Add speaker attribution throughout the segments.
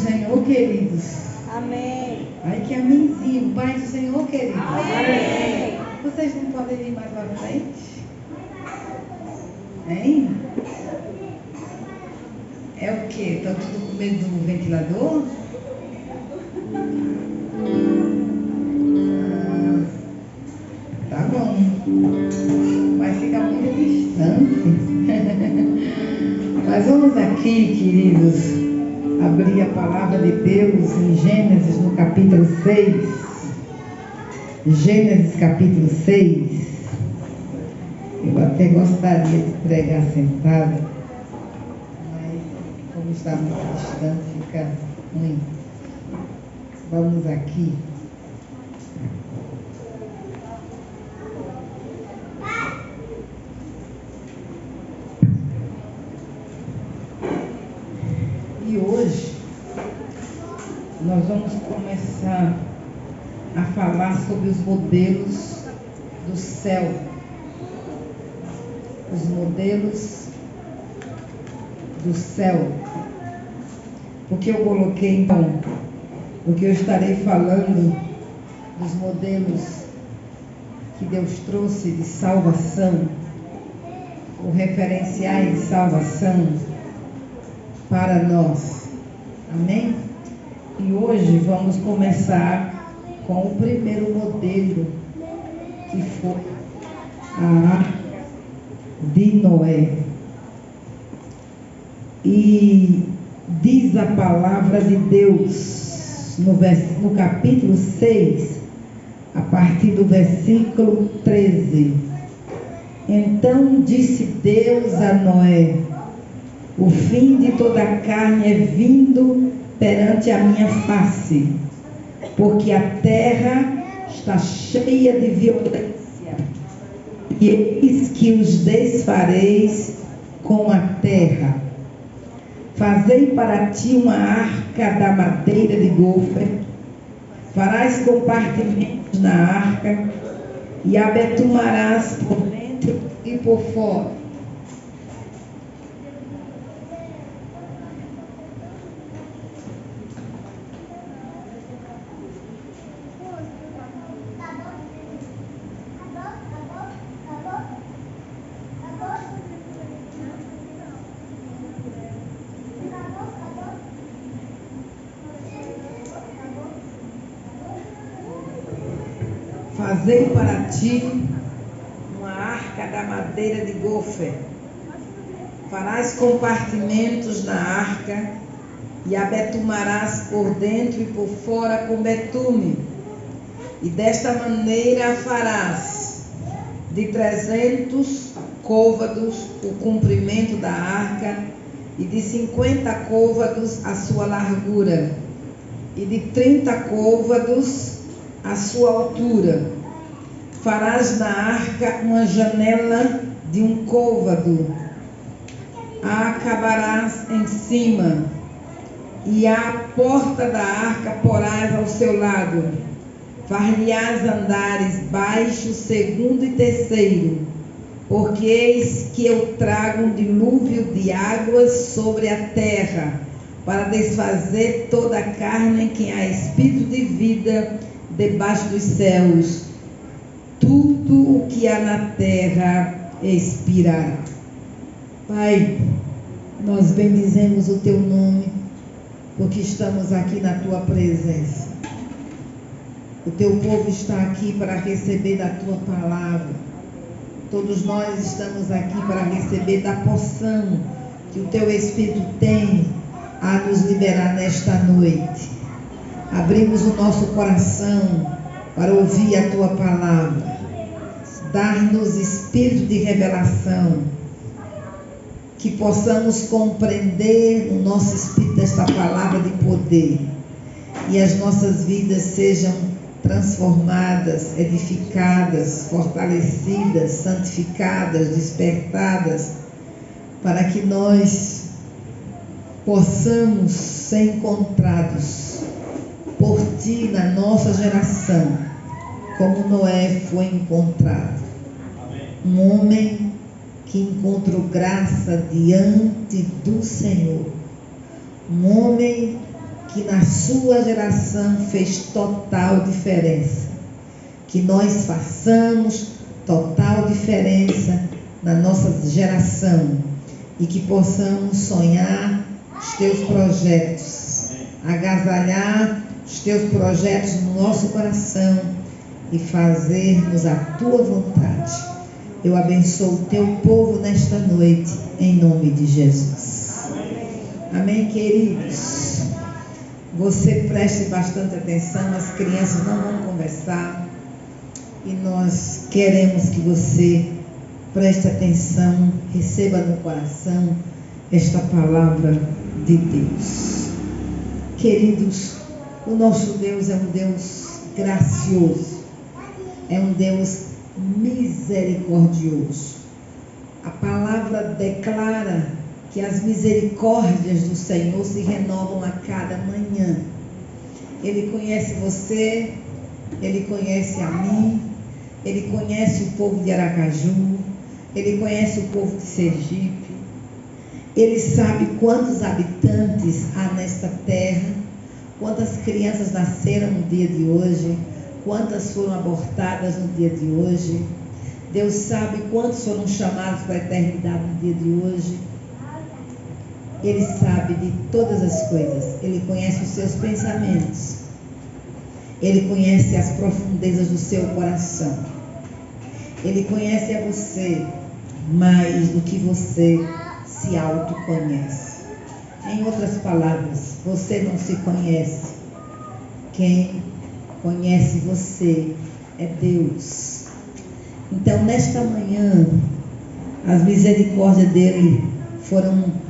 Speaker 1: Senhor, queridos.
Speaker 2: Amém.
Speaker 1: Ai, que amenzinho. Paz do Senhor, queridos.
Speaker 2: Amém.
Speaker 1: Vocês não podem vir mais à frente? Hein? É o quê? Estão tudo com medo do ventilador? Tá bom. Mas fica muito distante. Mas vamos aqui, queridos, abrir a palavra de Deus em Gênesis no capítulo 6. Gênesis capítulo 6. Eu até gostaria de pregar sentada, mas como está muito distante, fica ruim. Vamos aqui. E hoje nós vamos começar a falar sobre os modelos do céu. Os modelos do céu. Porque eu coloquei então, porque eu estarei falando dos modelos que Deus trouxe de salvação, os referenciais de salvação para nós. Amém? E hoje vamos começar com o primeiro modelo, que foi a arca de Noé. E diz a palavra de Deus no capítulo 6, a partir do versículo 13. Então disse Deus a Noé: o fim de toda a carne é vindo perante a minha face, porque a terra está cheia de violência, e eis que os desfareis com a terra. Fazei para ti uma arca da madeira de gofer, farás compartimentos na arca, e a betumarás por dentro e por fora. Fazei para ti uma arca da madeira de gofer, farás compartimentos na arca, e a betumarás por dentro e por fora com betume, e desta maneira a farás: de 300 côvados o comprimento da arca, e de 50 côvados a sua largura, e de 30 côvados a sua altura. Farás na arca uma janela de um côvado, a acabarás em cima, e a porta da arca porás ao seu lado. Far-lhe-ás andares baixo, segundo e terceiro, porque eis que eu trago um dilúvio de águas sobre a terra, para desfazer toda a carne em que há espírito de vida debaixo dos céus. Tudo o que há na terra expirará. Pai, nós bendizemos o teu nome, porque estamos aqui na tua presença. O teu povo está aqui para receber da tua palavra. Todos nós estamos aqui para receber da porção que o teu Espírito tem a nos liberar nesta noite. Abrimos o nosso coração para ouvir a tua palavra. Dar-nos espírito de revelação, que possamos compreender no nosso espírito esta palavra de poder, e as nossas vidas sejam transformadas, edificadas, fortalecidas, santificadas, despertadas, para que nós possamos ser encontrados por ti na nossa geração, como Noé foi encontrado. Um homem que encontrou graça diante do Senhor. Um homem que na sua geração fez total diferença. Que nós façamos total diferença na nossa geração e que possamos sonhar os teus projetos, agasalhar os teus projetos no nosso coração e fazermos a tua vontade. Eu abençoo o teu povo nesta noite, em nome de Jesus. Amém, queridos? Você preste bastante atenção, as crianças não vão conversar e nós queremos que você preste atenção, receba no coração esta palavra de Deus. Queridos, o nosso Deus é um Deus gracioso, é um Deus misericordioso. A palavra declara que as misericórdias do Senhor se renovam a cada manhã. Ele conhece você, Ele conhece a mim, Ele conhece o povo de Aracaju, Ele conhece o povo de Sergipe, Ele sabe quantos habitantes há nesta terra, quantas crianças nasceram no dia de hoje, quantas foram abortadas no dia de hoje. Deus sabe quantos foram chamados para a eternidade no dia de hoje. Ele sabe de todas as coisas. Ele conhece os seus pensamentos. Ele conhece as profundezas do seu coração. Ele conhece a você mais do que você se autoconhece. Em outras palavras, você não se conhece. Quem conhece você é Deus. Então, nesta manhã, as misericórdias dele foram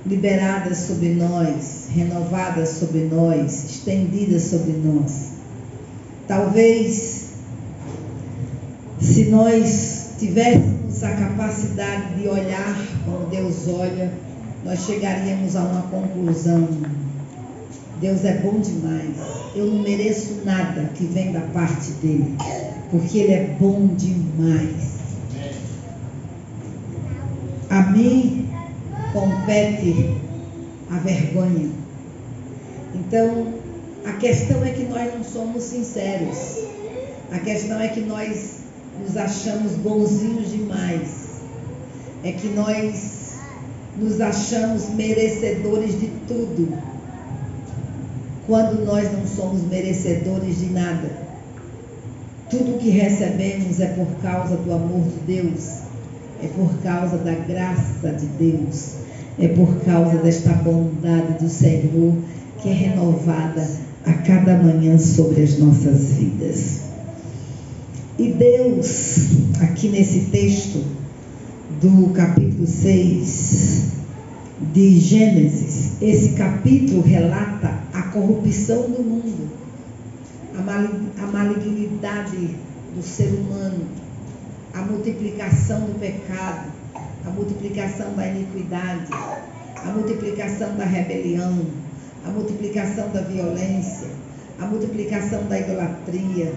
Speaker 1: liberadas sobre nós, renovadas sobre nós, estendidas sobre nós. Talvez, se nós tivéssemos a capacidade de olhar como Deus olha, nós chegaríamos a uma conclusão: Deus é bom demais. Eu não mereço nada que vem da parte dele, porque ele é bom demais. A mim compete a vergonha. Então, a questão é que nós não somos sinceros. A questão é que nós nos achamos bonzinhos demais. É que nós nos achamos merecedores de tudo, quando nós não somos merecedores de nada. Tudo que recebemos é por causa do amor de Deus, é por causa da graça de Deus, é por causa desta bondade do Senhor que é renovada a cada manhã sobre as nossas vidas. E Deus, aqui nesse texto do capítulo 6 de Gênesis, esse capítulo relata a corrupção do mundo, a malignidade do ser humano, a multiplicação do pecado, a multiplicação da iniquidade, a multiplicação da rebelião, a multiplicação da violência, a multiplicação da idolatria,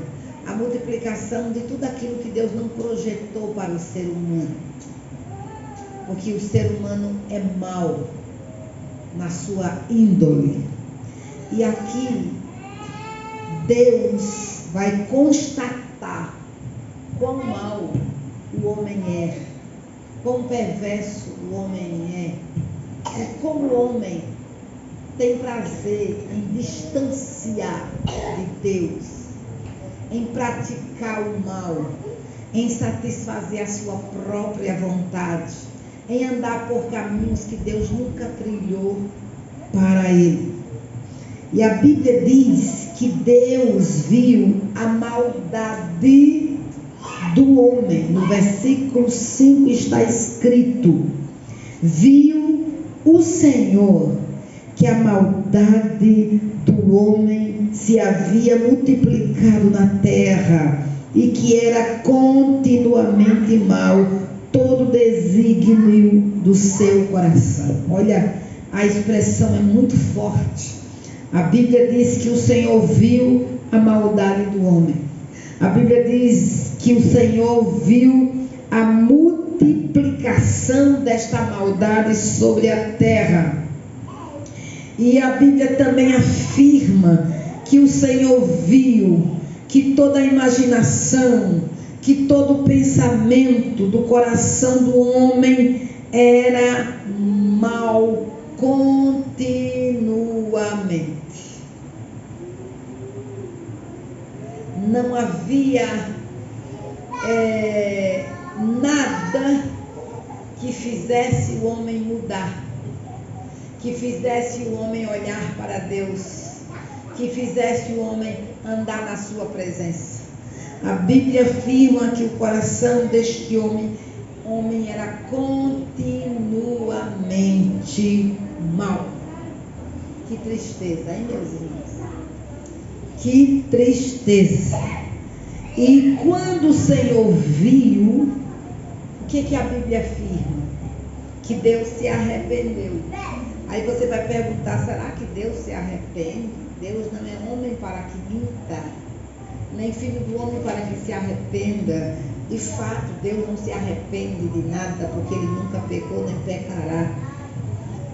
Speaker 1: a multiplicação de tudo aquilo que Deus não projetou para o ser humano. Porque o ser humano é mau na sua índole. E aqui Deus vai constatar quão mau o homem é, quão perverso o homem é, e como o homem tem prazer em distanciar de Deus, em praticar o mal, em satisfazer a sua própria vontade, em andar por caminhos que Deus nunca trilhou para ele. E a Bíblia diz que Deus viu a maldade do homem. No versículo 5 está escrito: viu o Senhor que a maldade do homem se havia multiplicado na terra e que era continuamente mal todo desígnio do seu coração. Olha, a expressão é muito forte. A Bíblia diz que o Senhor viu a maldade do homem. A Bíblia diz que o Senhor viu a multiplicação desta maldade sobre a terra E a Bíblia também afirma que o Senhor viu que toda a imaginação, que todo o pensamento do coração do homem era mal continuamente. Não havia nada que fizesse o homem mudar, que fizesse o homem olhar para Deus, que fizesse o homem andar na sua presença. A Bíblia afirma que o coração deste homem era continuamente mau. Que tristeza, hein, meus irmãos? Que tristeza. E quando o Senhor viu, o que a Bíblia afirma? Que Deus se arrependeu. Aí você vai perguntar, será que Deus se arrepende? Deus não é homem para que minta, nem filho do homem para que se arrependa. De fato, Deus não se arrepende de nada, porque Ele nunca pecou nem pecará.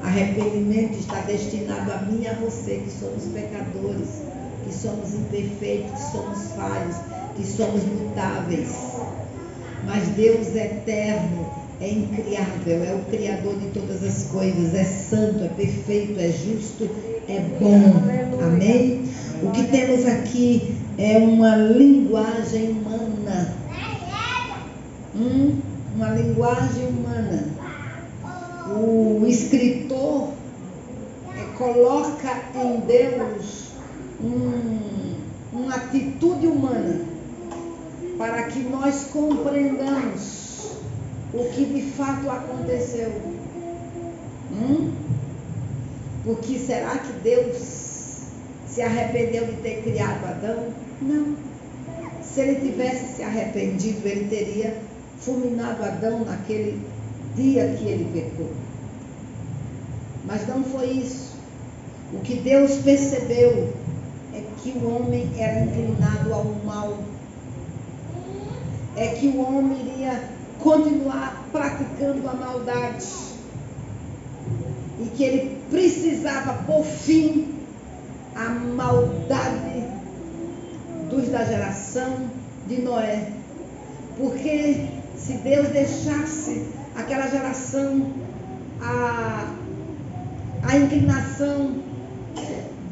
Speaker 1: Arrependimento está destinado a mim e a você, que somos pecadores, que somos imperfeitos, que somos falhos, que somos mutáveis. Mas Deus é eterno, é incriável, é o Criador de todas as coisas, é santo, é perfeito, é justo, é bom. Amém? O que temos aqui é uma linguagem humana. Uma linguagem humana. O escritor coloca em Deus uma atitude humana para que nós compreendamos o que de fato aconteceu. Porque será que Deus se arrependeu de ter criado Adão? Não. Se Ele tivesse se arrependido, Ele teria fulminado Adão naquele dia que ele pecou. Mas não foi isso. O que Deus percebeu é que o homem era inclinado ao mal. É que o homem iria continuar praticando a maldade. E que ele precisava pôr fim à maldade dos da geração de Noé. Porque se Deus deixasse aquela geração a inclinação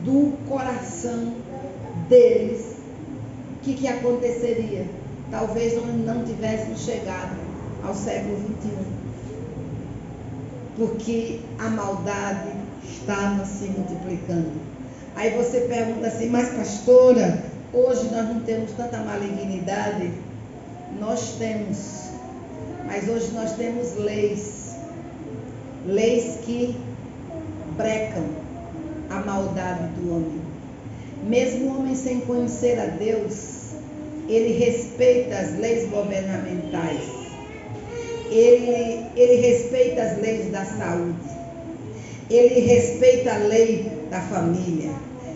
Speaker 1: do coração deles, o que aconteceria? Talvez nós não tivéssemos chegado ao século XXI, porque a maldade estava se multiplicando. Aí você pergunta assim, mas pastora, hoje nós não temos tanta malignidade? Nós temos, mas hoje nós temos leis que brecam a maldade do homem. Mesmo o homem sem conhecer a Deus, ele respeita as leis governamentais, ele respeita as leis da saúde, ele respeita a lei da família,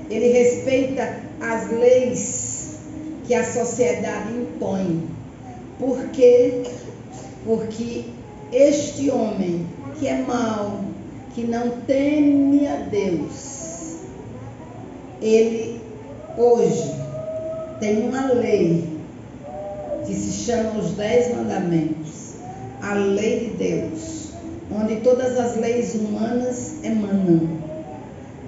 Speaker 1: ele respeita as leis que a sociedade impõe. Por quê? Porque este homem que é mau, que não teme a Deus, ele hoje tem uma lei que se chama os 10 mandamentos, a lei de Deus, onde todas as leis humanas emanam.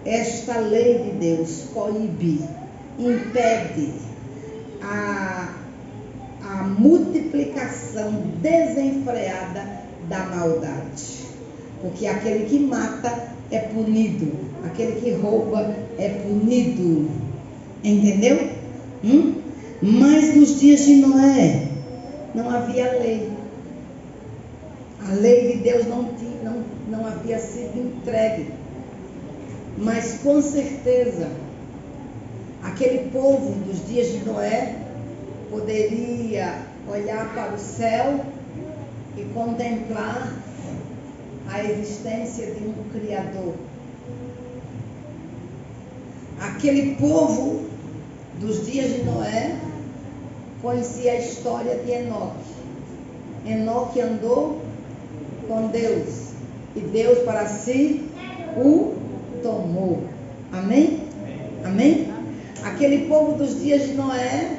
Speaker 1: Esta lei de Deus coíbe, impede a multiplicação desenfreada da maldade. Porque aquele que mata é punido, aquele que rouba é punido. Entendeu? Mas nos dias de Noé não havia lei. A lei de Deus não havia sido entregue. Mas com certeza, aquele povo dos dias de Noé poderia olhar para o céu e contemplar a existência de um Criador. Aquele povo dos dias de Noé conhecia a história de Enoque. Enoque andou com Deus e Deus para si o tomou. Amém? Amém? Aquele povo dos dias de Noé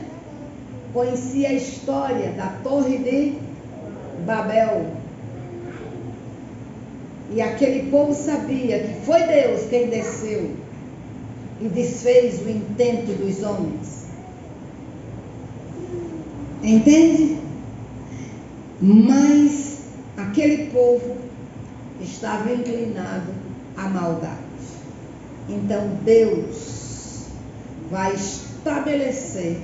Speaker 1: conhecia a história da Torre de Babel. E aquele povo sabia que foi Deus quem desceu e desfez o intento dos homens. Entende? Mas aquele povo estava inclinado à maldade. Então Deus vai estabelecer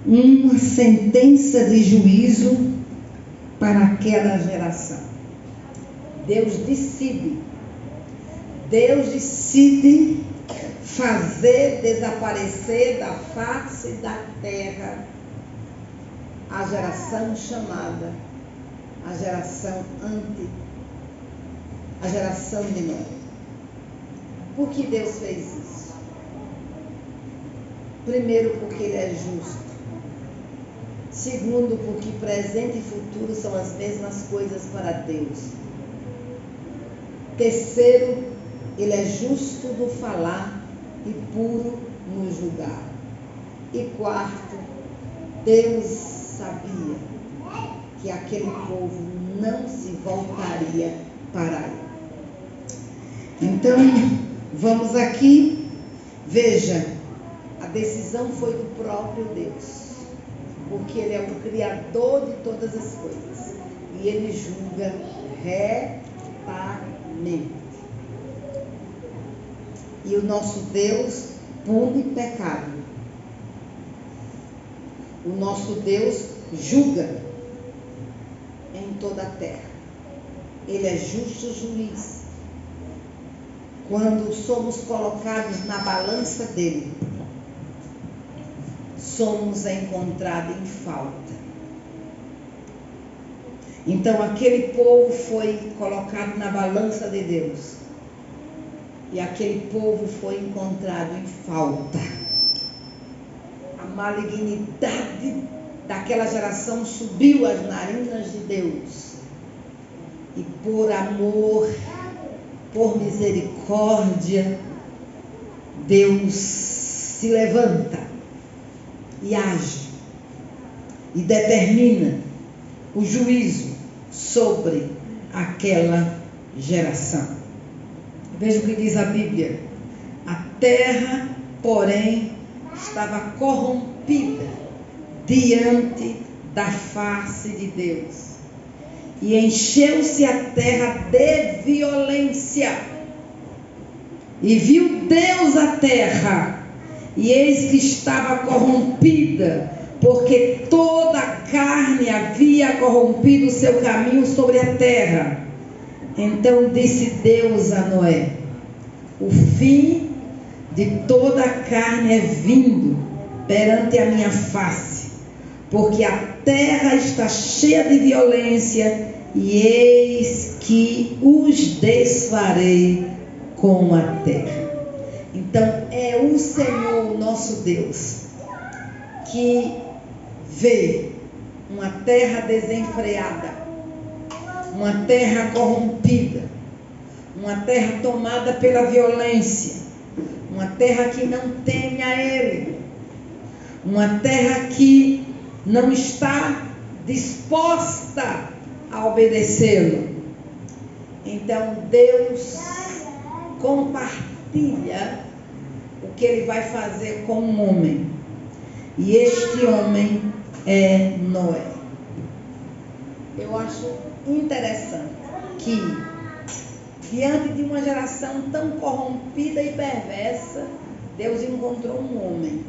Speaker 1: uma sentença de juízo para aquela geração. Deus decide fazer desaparecer da face da terra a geração chamada a geração de Noé. Por que Deus fez isso? Primeiro, porque Ele é justo. Segundo, porque presente e futuro são as mesmas coisas para Deus. Terceiro, Ele é justo no falar e puro no julgar. E quarto, Deus sabia que aquele povo não se voltaria para Ele. Então, vamos aqui, veja, a decisão foi do próprio Deus, porque Ele é o Criador de todas as coisas e Ele julga retamente. E o nosso Deus pune pecado. O nosso Deus julga em toda a terra. Ele é justo juiz. Quando somos colocados na balança dele, somos encontrados em falta. Então aquele povo foi colocado na balança de Deus. E aquele povo foi encontrado em falta. A malignidade daquela geração subiu às narinas de Deus. E por amor, por misericórdia, Deus se levanta e age e determina o juízo sobre aquela geração. Veja o que diz a Bíblia. A terra, porém, estava corrompida diante da face de Deus. E encheu-se a terra de violência. E viu Deus a terra, e eis que estava corrompida, porque toda a carne havia corrompido o seu caminho sobre a terra. Então disse Deus a Noé: o fim de toda a carne é vindo perante a minha face, porque a terra está cheia de violência, e eis que os desfarei com a terra. Então é o Senhor nosso Deus que vê uma terra desenfreada, uma terra corrompida, uma terra tomada pela violência, uma terra que não teme a Ele, uma terra que não está disposta a obedecê-lo. Então Deus compartilha o que Ele vai fazer com um homem, e este homem é Noé. Eu acho interessante que, diante de uma geração tão corrompida e perversa, Deus encontrou um homem,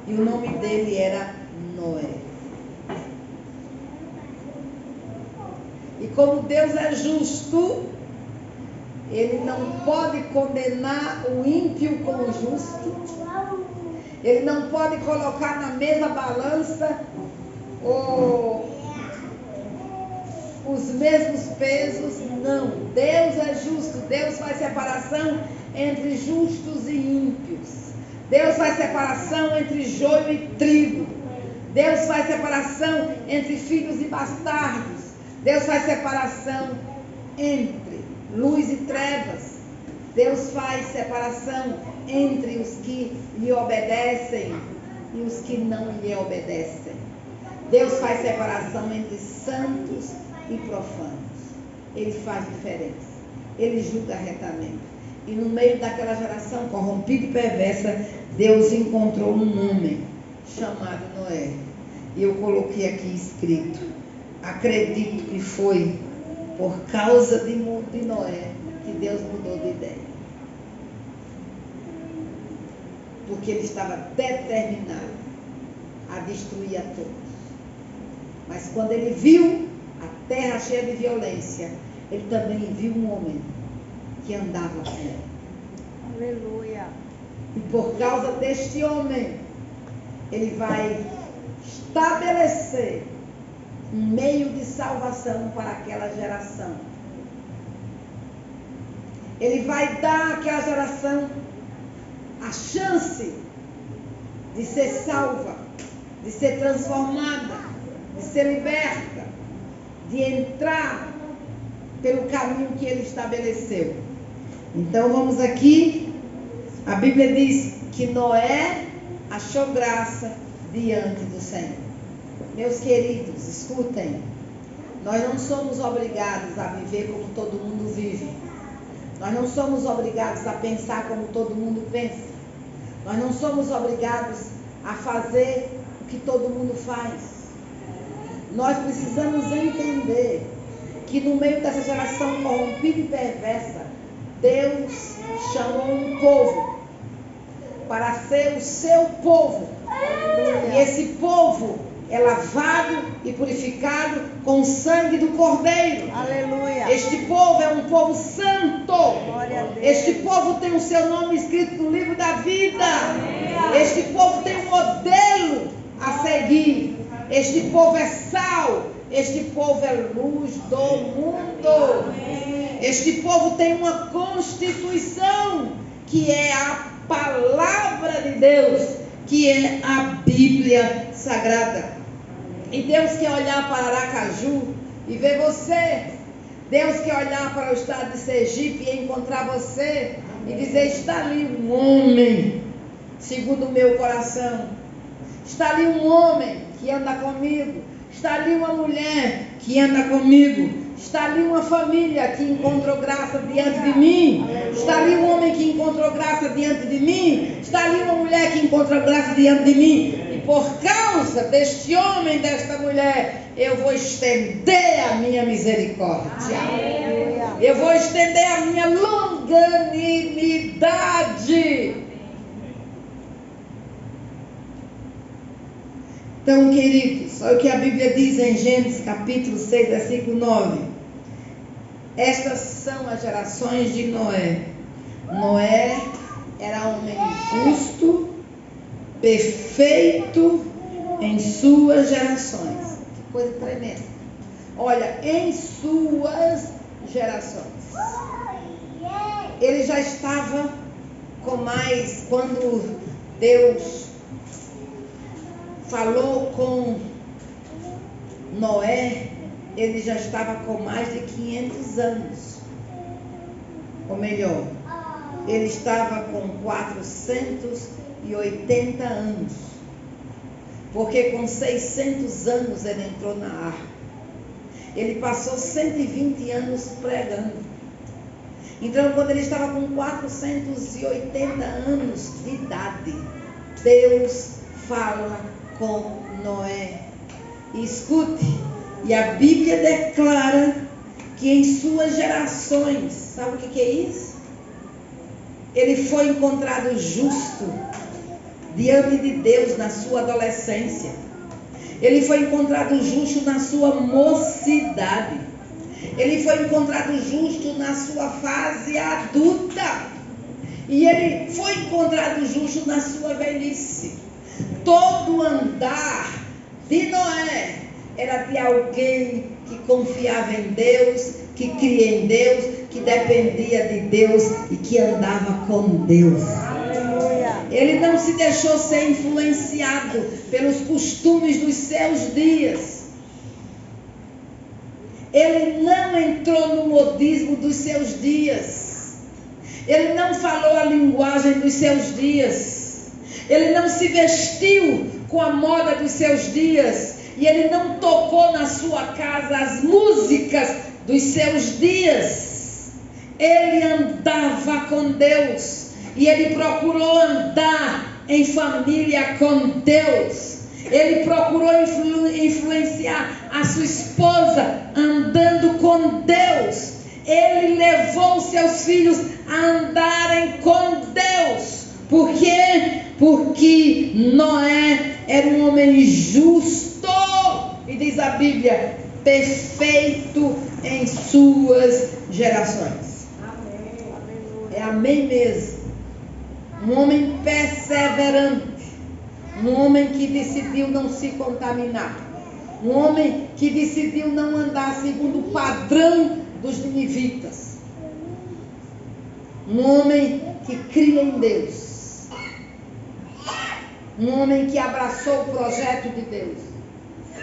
Speaker 1: e o nome dele era Noé. E como Deus é justo, Ele não pode condenar o ímpio com o justo, Ele não pode colocar na mesma balança os mesmos pesos. Não, Deus é justo. Deus faz separação entre justos e ímpios. Deus faz separação entre joio e trigo. Deus faz separação entre filhos e bastardos. Deus faz separação entre luz e trevas. Deus faz separação entre os que lhe obedecem e os que não lhe obedecem. Deus faz separação entre santos e profanos. Ele faz diferença. Ele julga retamente. E no meio daquela geração corrompida e perversa, Deus encontrou um homem chamado Noé. E eu coloquei aqui escrito: acredito que foi por causa de Noé que Deus mudou de ideia. Porque ele estava determinado a destruir a todos. Mas quando ele viu a terra cheia de violência, ele também viu um homem que andava com ele.
Speaker 2: Aleluia.
Speaker 1: E por causa deste homem, ele vai estabelecer um meio de salvação para aquela geração. Ele vai dar àquela geração a chance de ser salva, de ser transformada, de ser liberta, de entrar pelo caminho que ele estabeleceu. Então vamos aqui. A Bíblia diz que Noé achou graça diante do Senhor. Meus queridos, escutem. Nós não somos obrigados a viver como todo mundo vive. Nós não somos obrigados a pensar como todo mundo pensa. Nós não somos obrigados a fazer o que todo mundo faz. Nós precisamos entender que no meio dessa geração corrompida e perversa, Deus chamou um povo para ser o seu povo. E esse povo é lavado e purificado com o sangue do Cordeiro.
Speaker 2: Aleluia.
Speaker 1: Este povo é um povo santo.
Speaker 2: Glória a Deus.
Speaker 1: Este povo tem o seu nome escrito no livro da vida. Este povo tem um modelo a seguir. Este povo é sal. Este povo é luz do mundo. Este povo tem uma constituição que é a palavra de Deus, que é a Bíblia Sagrada. E Deus quer olhar para Aracaju e ver você. Deus quer olhar para o estado de Sergipe e encontrar você e dizer: está ali um homem segundo o meu coração. Está ali um homem que anda comigo. Está ali uma mulher que anda comigo. Está ali uma família que encontrou graça diante de mim. Está ali um homem que encontrou graça diante de mim. Está ali uma mulher que encontrou graça diante de mim. E por causa deste homem, desta mulher, eu vou estender a minha misericórdia. Eu vou estender a minha longanimidade. Então, queridos, olha o que a Bíblia diz em Gênesis capítulo 6, versículo 9. Estas são as gerações de Noé. Noé era homem justo, perfeito em suas gerações. Que coisa tremenda. Olha, em suas gerações. Ele já estava com mais, quando Deus falou com Noé, ele já estava com mais de 500 anos. Ou melhor, ele estava com 480 anos. Porque com 600 anos ele entrou na arca. Ele passou 120 anos pregando. Então, quando ele estava com 480 anos de idade, Deus fala com Noé. E escute, e a Bíblia declara que em suas gerações, sabe o que é isso? Ele foi encontrado justo diante de Deus na sua adolescência. Ele foi encontrado justo na sua mocidade. Ele foi encontrado justo na sua fase adulta. E ele foi encontrado justo na sua velhice. Todo andar de Noé era de alguém que confiava em Deus, que cria em Deus, que dependia de Deus e que andava com Deus.
Speaker 2: Aleluia.
Speaker 1: Ele não se deixou ser influenciado pelos costumes dos seus dias. Ele não entrou no modismo dos seus dias. Ele não falou a linguagem dos seus dias. Ele não se vestiu com a moda dos seus dias. E ele não tocou na sua casa as músicas dos seus dias. Ele andava com Deus. E ele procurou andar em família com Deus. Ele procurou influenciar a sua esposa andando com Deus. Ele levou seus filhos a andarem com Deus. Por quê? Porque Noé era um homem justo. E diz a Bíblia, perfeito em suas gerações.
Speaker 2: Amém.
Speaker 1: É amém mesmo. Um homem perseverante. Um homem que decidiu não se contaminar. Um homem que decidiu não andar segundo o padrão dos ninivitas. Um homem que cria em Deus. Um homem que abraçou o projeto de Deus.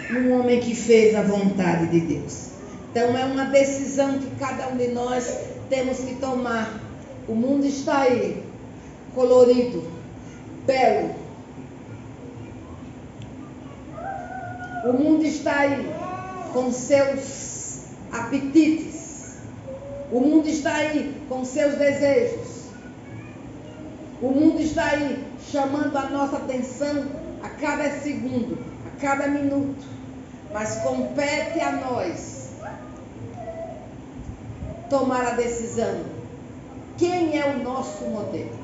Speaker 1: Um homem que fez a vontade de Deus. Então é uma decisão que cada um de nós temos que tomar. O mundo está aí, colorido, belo. O mundo está aí com seus apetites. O mundo está aí com seus desejos. O mundo está aí chamando a nossa atenção a cada segundo, a cada minuto. Mas compete a nós tomar a decisão. Quem é o nosso modelo?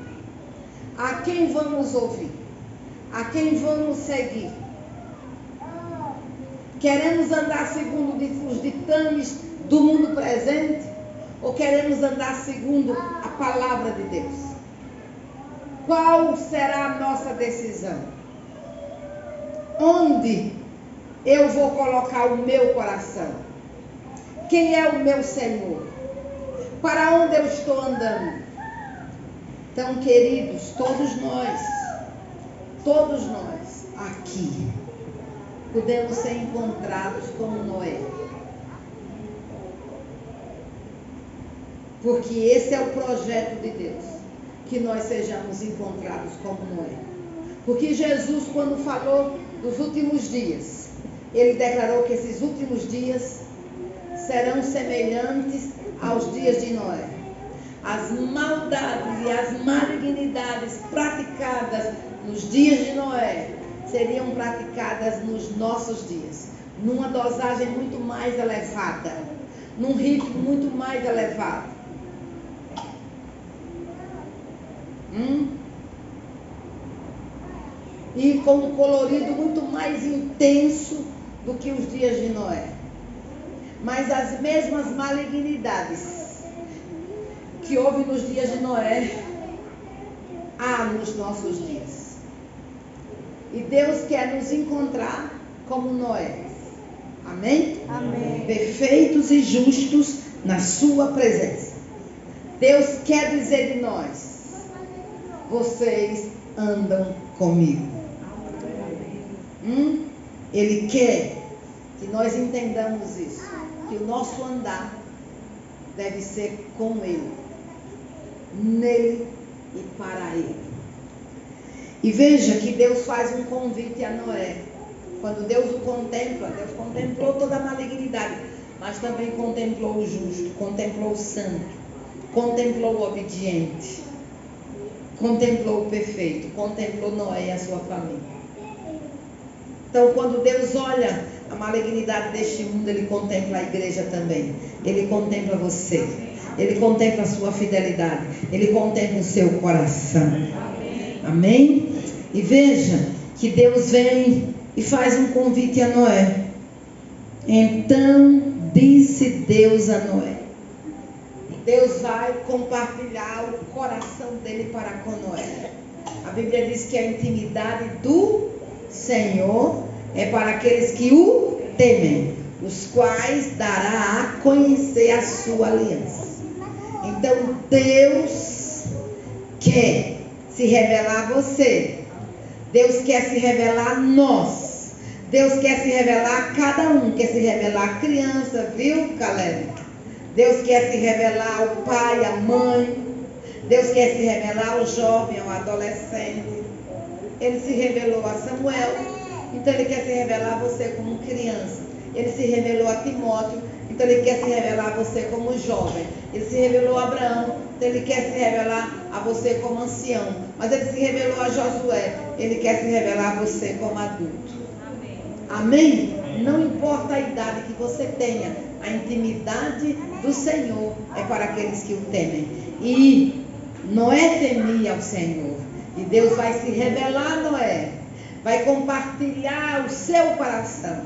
Speaker 1: A quem vamos ouvir? A quem vamos seguir? Queremos andar segundo os ditames do mundo presente? Ou queremos andar segundo a palavra de Deus? Qual será a nossa decisão? Onde eu vou colocar o meu coração? Quem é o meu Senhor? Para onde eu estou andando? Então, queridos, todos nós aqui, podemos ser encontrados como Noé. Porque esse é o projeto de Deus, que nós sejamos encontrados como Noé. Porque Jesus, quando falou dos últimos dias, ele declarou que esses últimos dias serão semelhantes aos dias de Noé. As maldades e as malignidades praticadas nos dias de Noé seriam praticadas nos nossos dias, numa dosagem muito mais elevada, num ritmo muito mais elevado. E com um colorido muito mais intenso do que os dias de Noé. Mas as mesmas malignidades que houve nos dias de Noé, há nos nossos dias. E Deus quer nos encontrar como Noé. Amém?
Speaker 2: Amém.
Speaker 1: Perfeitos e justos na sua presença. Deus quer dizer de nós: vocês andam comigo. Ele quer que nós entendamos isso, que o nosso andar deve ser com Ele, nele e para Ele. E veja que Deus faz um convite a Noé. Quando Deus o contempla, Deus contemplou toda a malignidade, mas também contemplou o justo, contemplou o santo, contemplou o obediente, contemplou o perfeito, contemplou Noé e a sua família. Então, quando Deus olha a malignidade deste mundo, Ele contempla a igreja também. Ele contempla você. Ele contempla a sua fidelidade. Ele contempla o seu coração. Amém? E veja que Deus vem e faz um convite a Noé. Então disse Deus a Noé. Deus vai compartilhar o coração dele para com Noé. A Bíblia diz que a intimidade do Senhor é para aqueles que o temem, os quais dará a conhecer a sua aliança. Então Deus quer se revelar a você. Deus quer se revelar a nós. Deus quer se revelar a cada um, quer se revelar a criança, viu, Caleb? Deus quer se revelar ao pai, à mãe. Deus quer se revelar ao jovem, ao adolescente. Ele se revelou a Samuel, então ele quer se revelar a você como criança. Ele se revelou a Timóteo, então ele quer se revelar a você como jovem. Ele se revelou a Abraão, então ele quer se revelar a você como ancião. Mas ele se revelou a Josué, ele quer se revelar a você como adulto. Amém? Não importa a idade que você tenha, a intimidade do Senhor é para aqueles que o temem. E Noé temia ao Senhor. E Deus vai se revelar a Noé. Vai compartilhar o seu coração.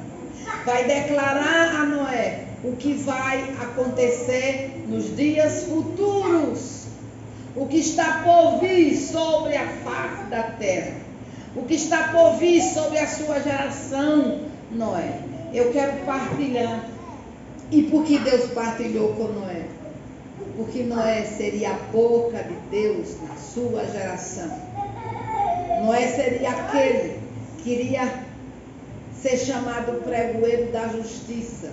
Speaker 1: Vai declarar a Noé o que vai acontecer nos dias futuros. O que está por vir sobre a face da terra. O que está por vir sobre a sua geração, Noé. Eu quero partilhar. E por que Deus partilhou com Noé? Porque Noé seria a boca de Deus na sua geração. Noé seria aquele que iria ser chamado pregoeiro da justiça.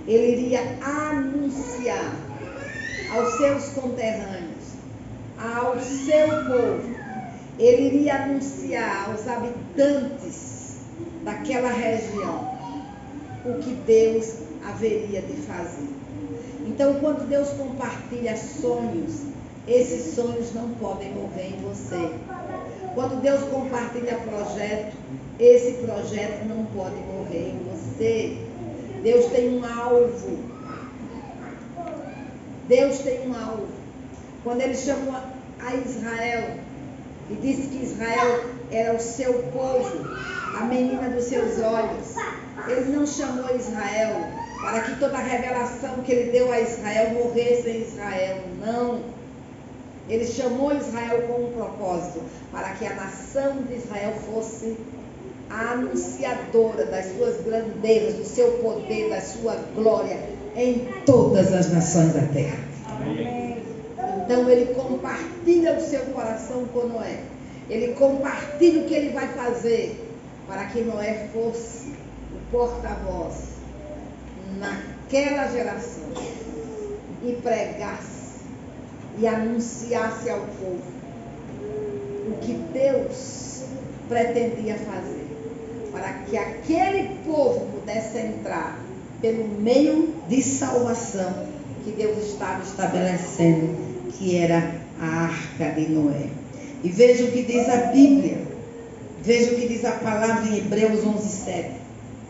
Speaker 1: Ele iria anunciar aos seus conterrâneos, ao seu povo. Ele iria anunciar aos habitantes daquela região o que Deus haveria de fazer. Então, quando Deus compartilha sonhos, esses sonhos não podem morrer em você. Quando Deus compartilha projeto, esse projeto não pode morrer em você. Deus tem um alvo. Deus tem um alvo. Quando Ele chamou a Israel e disse que Israel era o seu povo, a menina dos seus olhos, Ele não chamou Israel para que toda a revelação que Ele deu a Israel morresse em Israel. Não. Ele chamou Israel com um propósito, para que a nação de Israel fosse a anunciadora das suas grandezas, do seu poder, da sua glória em todas as nações da terra. Amém. Então ele compartilha o seu coração com Noé. Ele compartilha o que ele vai fazer para que Noé fosse o porta-voz naquela geração e pregasse e anunciasse ao povo o que Deus pretendia fazer, para que aquele povo pudesse entrar pelo meio de salvação que Deus estava estabelecendo, que era a arca de Noé. E veja o que diz a Bíblia, veja o que diz a palavra em Hebreus 11:7.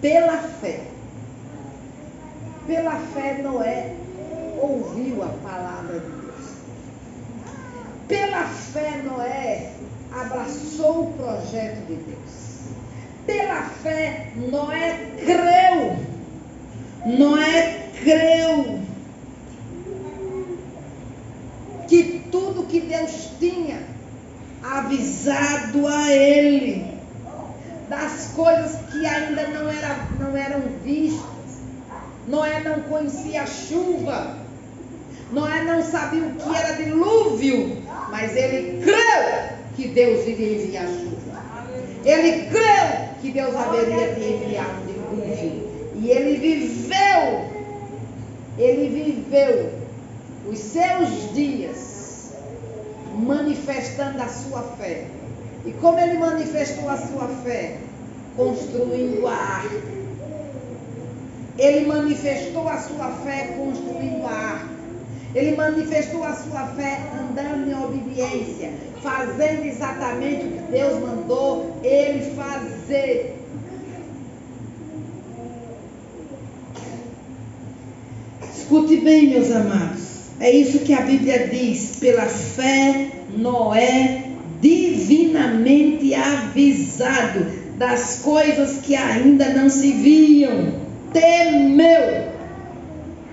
Speaker 1: Pela fé Noé ouviu a palavra de Deus. Pela fé Noé abraçou o projeto de Deus. Pela fé Noé creu. Noé creu que tudo que Deus tinha avisado a ele, das coisas que ainda não eram vistas. Noé não conhecia a chuva. Noé não sabia o que era dilúvio, mas ele creu que Deus iria enviar chuva. Ele creu que Deus haveria de enviar um dilúvio. E ele viveu os seus dias manifestando a sua fé. E como ele manifestou a sua fé? Construindo a arca. Ele manifestou a sua fé construindo a arca. Ele manifestou a sua fé andando em obediência, fazendo exatamente o que Deus mandou ele fazer. Escute bem, meus amados. É isso que a Bíblia diz. Pela fé, Noé, divinamente avisado das coisas que ainda não se viam, temeu.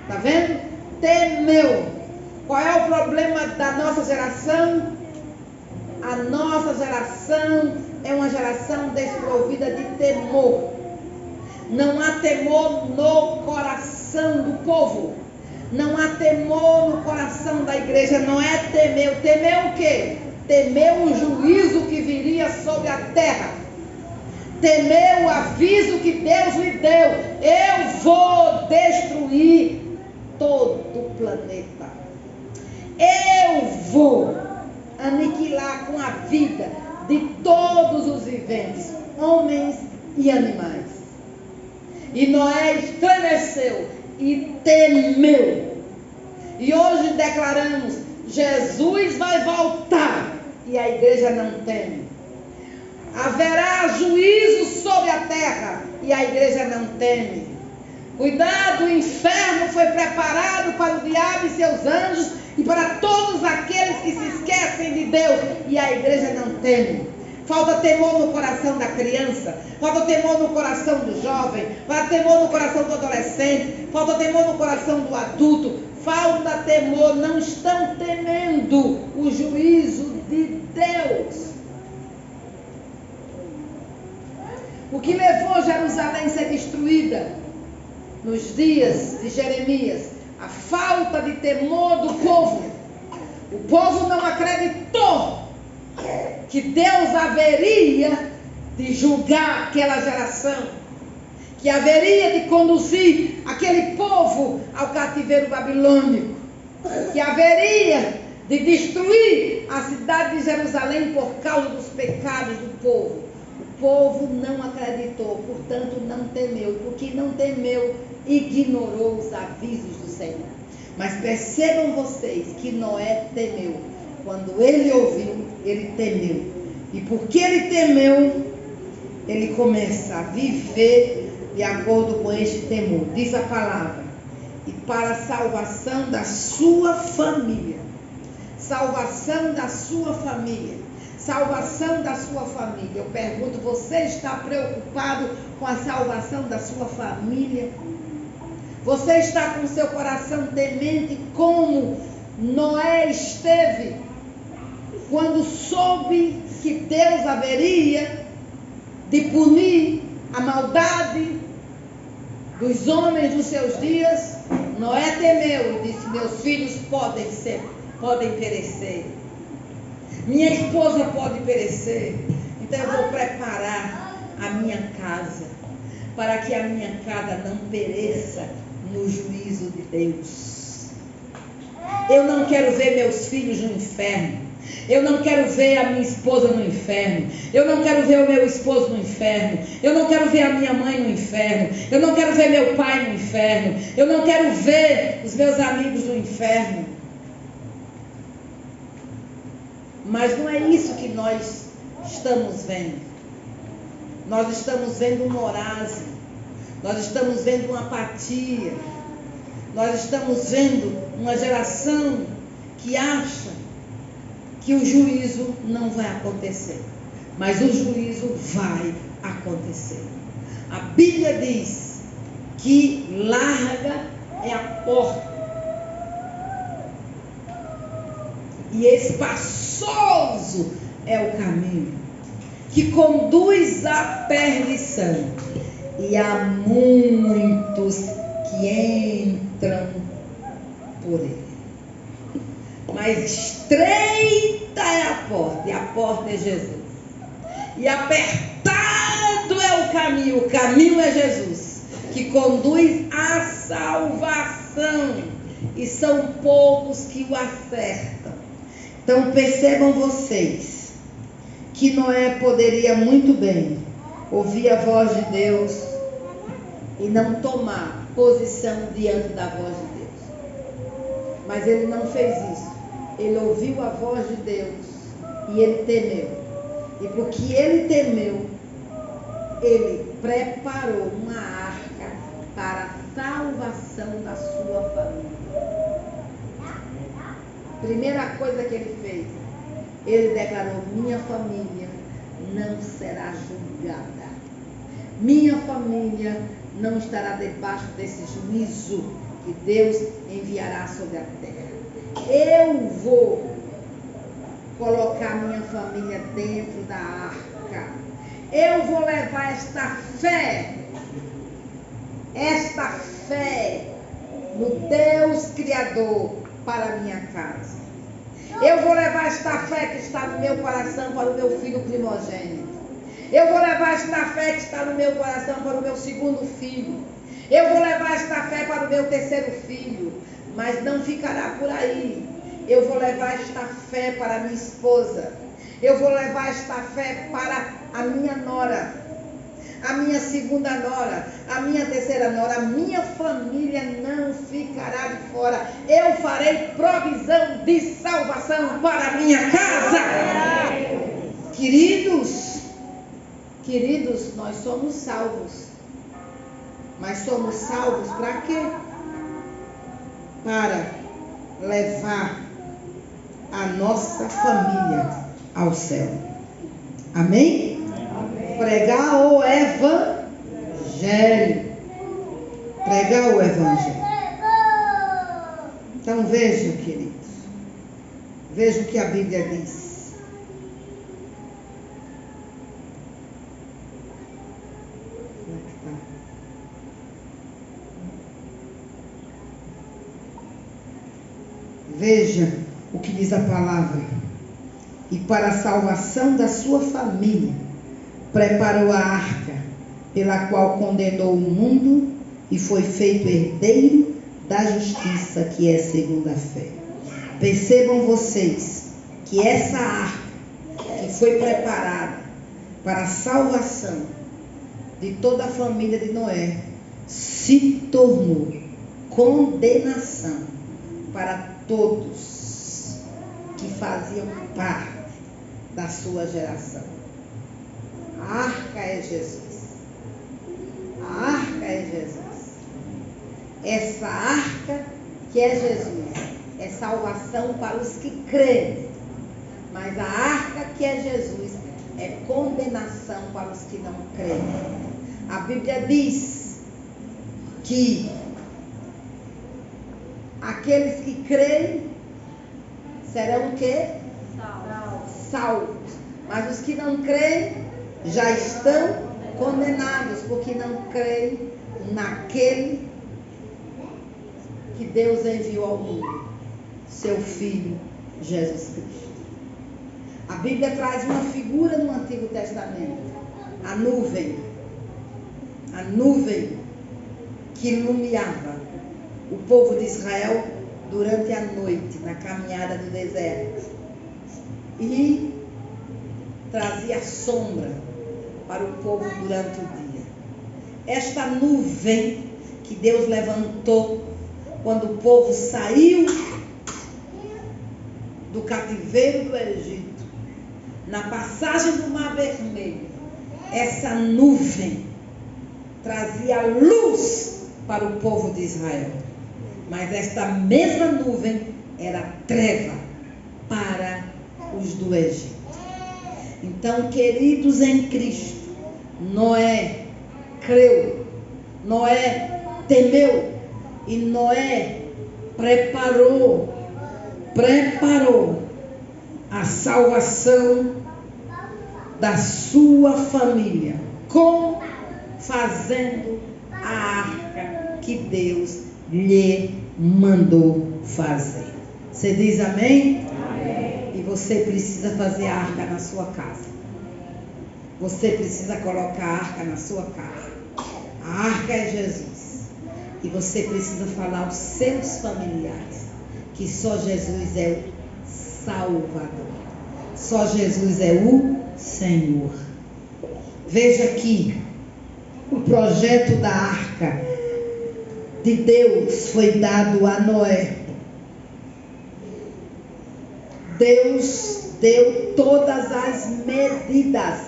Speaker 1: Está vendo? Temeu. Qual é o problema da nossa geração? A nossa geração é uma geração desprovida de temor. Não há temor no coração do povo. Não há temor no coração da igreja. Não é temeu. Temeu o quê? Temeu o juízo que viria sobre a terra. temeu o aviso que Deus lhe deu: eu vou destruir todo o planeta. Eu vou aniquilar com a vida de todos os viventes, homens e animais. E Noé estremeceu e temeu. E hoje declaramos: Jesus vai voltar, e a igreja não teme. Haverá juízo sobre a terra, e a igreja não teme. Cuidado, o inferno foi preparado para o diabo e seus anjos e para todos aqueles que se esquecem de Deus, e a igreja não teme. Falta temor no coração da criança, falta temor no coração do jovem, falta temor no coração do adolescente, falta temor no coração do adulto, falta temor, não estão temendo o juízo de Deus. O que levou Jerusalém a ser destruída nos dias de Jeremias? A falta de temor do povo. O povo não acreditou que Deus haveria de julgar aquela geração, que haveria de conduzir aquele povo ao cativeiro babilônico, que haveria de destruir a cidade de Jerusalém por causa dos pecados do povo. O povo não acreditou, portanto não temeu. Porque não temeu, ignorou os avisos do Senhor. Mas percebam vocês que Noé temeu. Quando ele ouviu, ele temeu. E porque ele temeu, ele começa a viver de acordo com este temor. Diz a palavra: e para a salvação da sua família. Salvação da sua família. Salvação da sua família. Eu pergunto: você está preocupado com a salvação da sua família? Você está com seu coração temente como Noé esteve quando soube que Deus haveria de punir a maldade dos homens dos seus dias? Noé temeu e disse: meus filhos podem perecer. Minha esposa pode perecer. Então eu vou preparar a minha casa, para que a minha casa não pereça no juízo de Deus. Eu não quero ver meus filhos no inferno. Eu não quero ver a minha esposa no inferno. Eu não quero ver o meu esposo no inferno. Eu não quero ver a minha mãe no inferno. Eu não quero ver meu pai no inferno. Eu não quero ver os meus amigos no inferno. Mas não é isso que nós estamos vendo. Nós estamos vendo um morasmo. Nós estamos vendo uma apatia. Nós estamos vendo uma geração que acha que o juízo não vai acontecer. Mas o juízo vai acontecer. A Bíblia diz que larga é a porta e espaçoso é o caminho que conduz à perdição, e há muitos que entram por ele. Mas estreita é a porta, e a porta é Jesus. E apertado é o caminho é Jesus, que conduz à salvação, e são poucos que o acertam. Então percebam vocês que Noé poderia muito bem ouvir a voz de Deus e não tomar posição diante da voz de Deus. Mas ele não fez isso. Ele ouviu a voz de Deus e ele temeu. E porque ele temeu, ele preparou uma arca para a salvação da sua família. Primeira coisa que ele fez, ele declarou: minha família não será julgada. Minha família não estará debaixo desse juízo que Deus enviará sobre a terra. Eu vou colocar minha família dentro da arca. Eu vou levar esta fé no Deus Criador para a minha casa. Eu vou levar esta fé que está no meu coração para o meu filho primogênito. Eu vou levar esta fé que está no meu coração para o meu segundo filho. Eu vou levar esta fé para o meu terceiro filho. Mas não ficará por aí. Eu vou levar esta fé para a minha esposa. Eu vou levar esta fé para a minha nora, a minha segunda nora, a minha terceira nora. A minha família não ficará de fora. Eu farei provisão de salvação para a minha casa. Queridos, nós somos salvos. Mas somos salvos para quê? Para levar a nossa família ao céu. Amém? Amém. Pregar o evangelho. Pregar o evangelho. Então vejam, queridos. Vejam o que a Bíblia diz. Veja o que diz a palavra. E para a salvação da sua família, preparou a arca, pela qual condenou o mundo e foi feito herdeiro da justiça, que é segundo a fé. Percebam vocês que essa arca, que foi preparada para a salvação de toda a família de Noé, se tornou condenação para todos que faziam parte da sua geração. A arca é Jesus. A arca é Jesus. Essa arca que é Jesus é salvação para os que creem. Mas a arca que é Jesus é condenação para os que não creem. A Bíblia diz que aqueles que creem serão o quê? Salvos. Mas os que não creem já estão condenados, porque não creem naquele que Deus enviou ao mundo, seu Filho Jesus Cristo. A Bíblia traz uma figura no Antigo Testamento, a nuvem que iluminava o povo de Israel durante a noite, na caminhada do deserto, e trazia sombra para o povo durante o dia. Esta nuvem que Deus levantou quando o povo saiu do cativeiro do Egito, na passagem do Mar Vermelho, essa nuvem trazia luz para o povo de Israel. Mas esta mesma nuvem era treva para os do Egito. Então, queridos em Cristo, Noé creu, Noé temeu e Noé preparou a salvação da sua família, como fazendo a arca que Deus lhe mandou fazer. Você diz amém? Amém. E você precisa fazer a arca na sua casa. Você precisa colocar a arca na sua casa. A arca é Jesus. E você precisa falar aos seus familiares que só Jesus é o Salvador. Só Jesus é o Senhor. Veja aqui, o projeto da arca de Deus foi dado a Noé. Deus deu todas as medidas.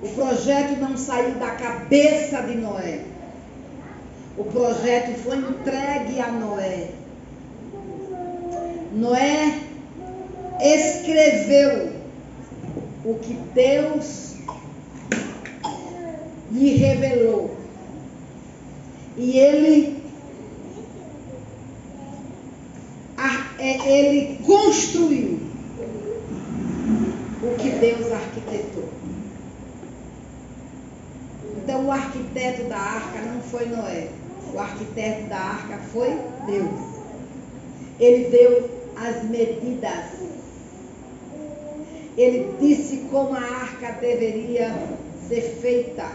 Speaker 1: O projeto não saiu da cabeça de Noé. O projeto foi entregue a Noé. Noé escreveu o que Deus lhe revelou. E ele construiu o que Deus arquitetou. Então o arquiteto da arca não foi Noé. O arquiteto da arca foi Deus. Ele deu as medidas. Ele disse como a arca deveria ser feita.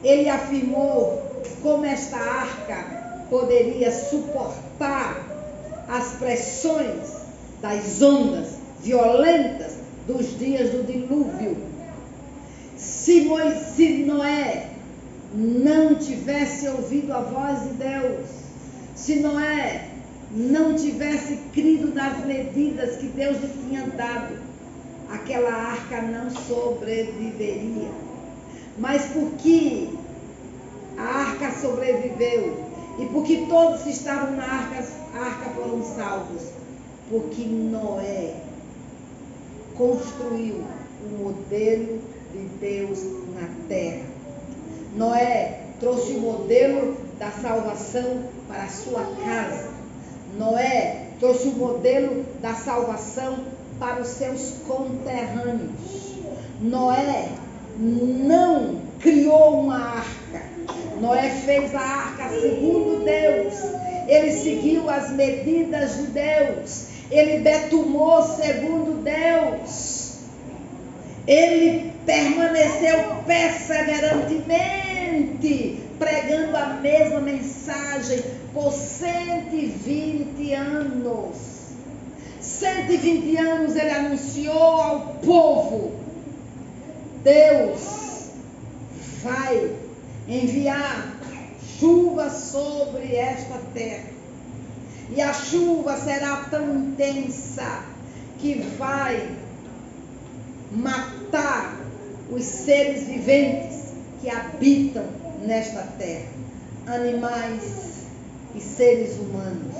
Speaker 1: Ele afirmou como esta arca poderia suportar as pressões das ondas violentas dos dias do dilúvio. Se Noé não tivesse ouvido a voz de Deus, se Noé não tivesse crido nas medidas que Deus lhe tinha dado, aquela arca não sobreviveria. Mas porque a arca sobreviveu e porque todos que estavam na arca foram salvos, porque Noé construiu o modelo de Deus na terra. Noé trouxe o modelo da salvação para a sua casa. Noé trouxe o modelo da salvação para os seus conterrâneos. Noé não criou uma arca. Noé fez a arca segundo Deus. Ele seguiu as medidas de Deus. Ele betumou segundo Deus. Ele permaneceu perseverantemente pregando a mesma mensagem por 120 anos. 120 anos ele anunciou ao povo: Deus vai enviar chuva sobre esta terra. E a chuva será tão intensa que vai matar os seres viventes que habitam nesta terra, animais e seres humanos.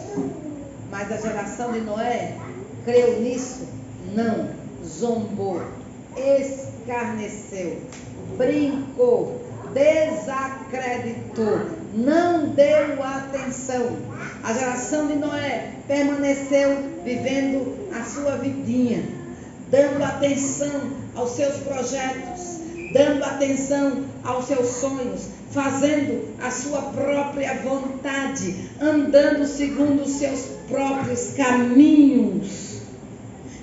Speaker 1: Mas a geração de Noé creu nisso? Não. Zombou, escarneceu, brincou, desacreditou, não deu atenção. A geração de Noé permaneceu vivendo a sua vidinha, dando atenção aos seus projetos, dando atenção aos seus sonhos, fazendo a sua própria vontade, andando segundo os seus próprios caminhos,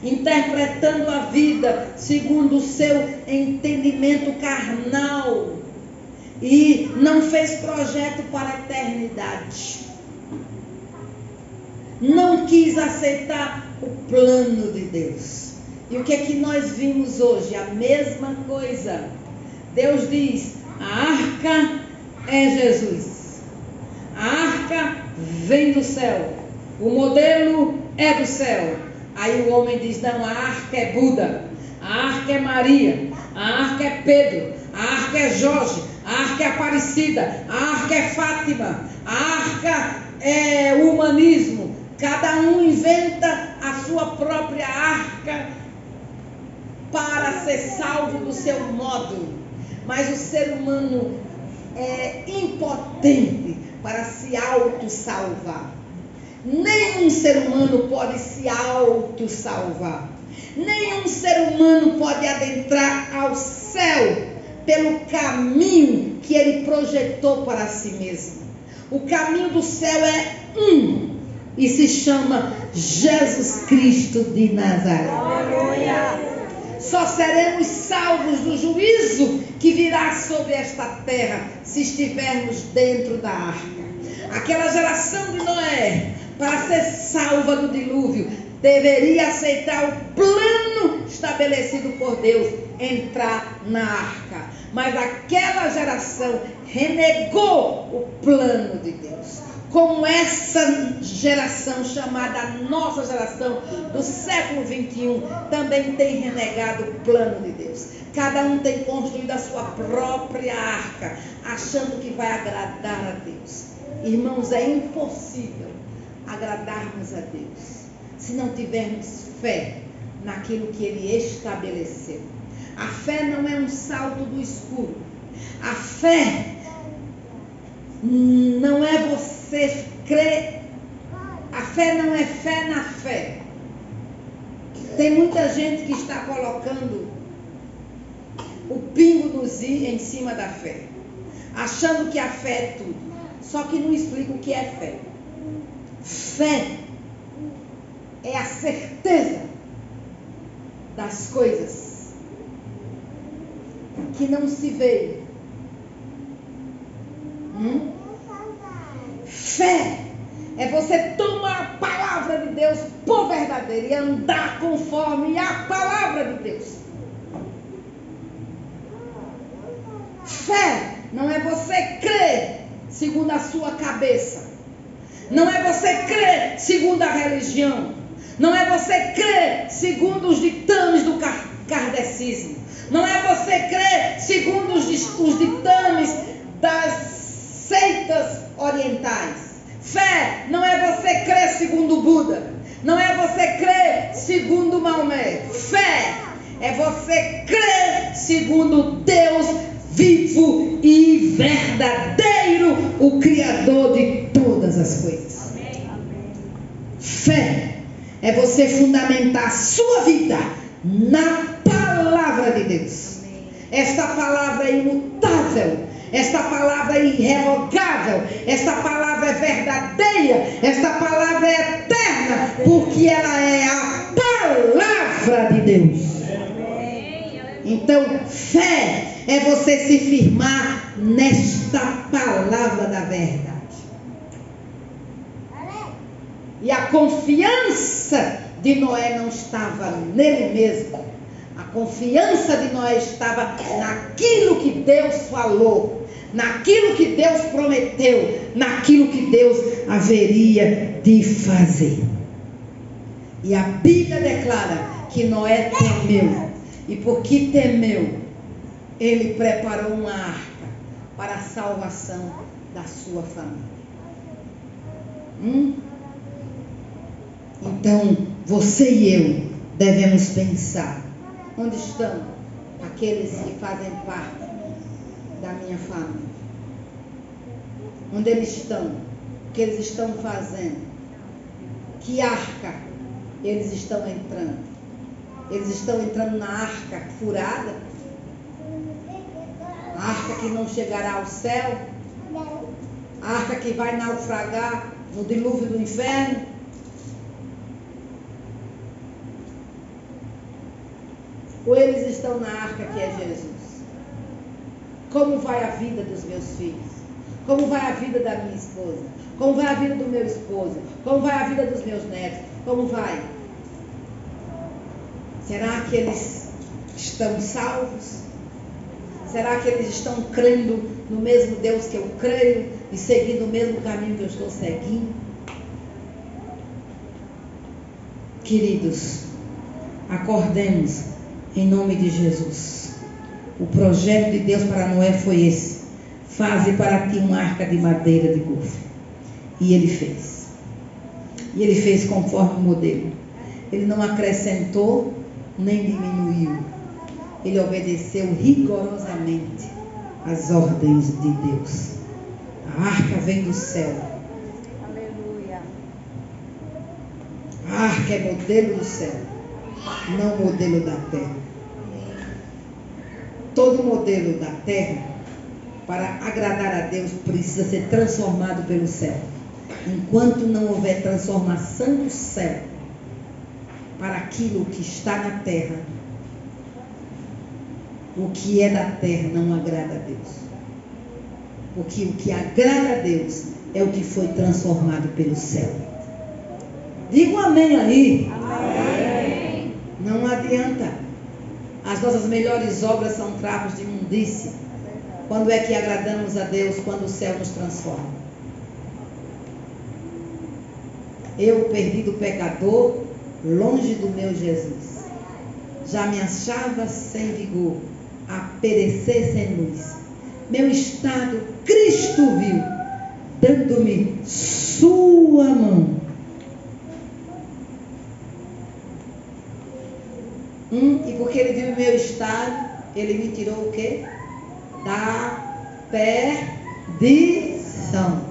Speaker 1: interpretando a vida segundo o seu entendimento carnal, e não fez projeto para a eternidade. Não quis aceitar o plano de Deus. E o que é que nós vimos hoje? A mesma coisa. Deus diz: a arca é Jesus. A arca vem do céu. O modelo é do céu. Aí o homem diz: não, a arca é Buda. A arca é Maria. A arca é Pedro. A arca é Jorge. A arca é Aparecida. A arca é Fátima. A arca é o humanismo. Cada um inventa a sua própria arca para ser salvo do seu modo. Mas o ser humano é impotente para se auto-salvar. Nenhum ser humano pode se auto-salvar. Nenhum ser humano pode adentrar ao céu pelo caminho que ele projetou para si mesmo. O caminho do céu é um e se chama Jesus Cristo de Nazaré. Só seremos salvos do juízo que virá sobre esta terra se estivermos dentro da arca. Aquela geração de Noé, para ser salva do dilúvio, deveria aceitar o plano estabelecido por Deus, entrar na arca. Mas aquela geração renegou o plano de Deus. Como essa geração, chamada nossa geração do século 21, também tem renegado o plano de Deus. Cada um tem construído a sua própria arca, achando que vai agradar a Deus. Irmãos, é impossível agradarmos a Deus se não tivermos fé naquilo que Ele estabeleceu. A fé não é um salto do escuro. A fé não é você crer. A fé não é fé na fé. Tem muita gente que está colocando o pingo nos i em cima da fé, achando que a fé é tudo. Só que não explica o que é fé. Fé é a certeza das coisas que não se vê. Fé é você tomar a palavra de Deus por verdadeira e andar conforme a palavra de Deus. Fé não é você crer segundo a sua cabeça. Não é você crer segundo a religião. Não é você crer segundo os ditames do kardecismo. Não é você crer segundo os ditames das seitas orientais. Fé não é você crer segundo Buda. Não é você crer segundo Maomé. Fé é você crer segundo Deus vivo e verdadeiro, o Criador de todas as coisas. Fé é você fundamentar a sua vida na palavra de Deus. Esta palavra é imutável. Esta palavra é irrevogável. Esta palavra é verdadeira. Esta palavra é eterna, porque ela é a palavra de Deus. Então, fé é você se firmar nesta palavra da verdade. E a confiança de Noé não estava nele mesmo. A confiança de Noé estava naquilo que Deus falou, naquilo que Deus prometeu, naquilo que Deus haveria de fazer. E a Bíblia declara que Noé temeu. E porque temeu, ele preparou uma arca para a salvação da sua família. Então, você e eu devemos pensar: onde estão aqueles que fazem parte da minha família? Onde eles estão? O que eles estão fazendo? Que arca eles estão entrando? Eles estão entrando na arca furada? A arca que não chegará ao céu? A arca que vai naufragar no dilúvio do inferno? Ou eles estão na arca que é Jesus? Como vai a vida dos meus filhos? Como vai a vida da minha esposa? Como vai a vida do meu esposo? Como vai a vida dos meus netos? Como vai? Será que eles estão salvos? Será que eles estão crendo no mesmo Deus que eu creio e seguindo o mesmo caminho que eu estou seguindo? Queridos, acordemos em nome de Jesus. O projeto de Deus para Noé foi esse: faze para ti uma arca de madeira de gofre. E ele fez. E ele fez conforme o modelo. Ele não acrescentou nem diminuiu. Ele obedeceu rigorosamente às ordens de Deus. A arca vem do céu.
Speaker 2: Aleluia.
Speaker 1: A arca é modelo do céu, não modelo da terra. Todo modelo da terra, para agradar a Deus, precisa ser transformado pelo céu. Enquanto não houver transformação do céu para aquilo que está na terra, o que é da terra não agrada a Deus. Porque o que agrada a Deus é o que foi transformado pelo céu. Diga um amém aí.
Speaker 2: Amém.
Speaker 1: Não adianta. As nossas melhores obras são trapos de imundícia. Quando é que agradamos a Deus? Quando o céu nos transforma. Eu, perdido pecador, longe do meu Jesus, já me achava sem vigor, a perecer sem luz. Meu estado Cristo viu, dando-me sua mão. E porque ele viu o meu estado, ele me tirou o quê? Da perdição.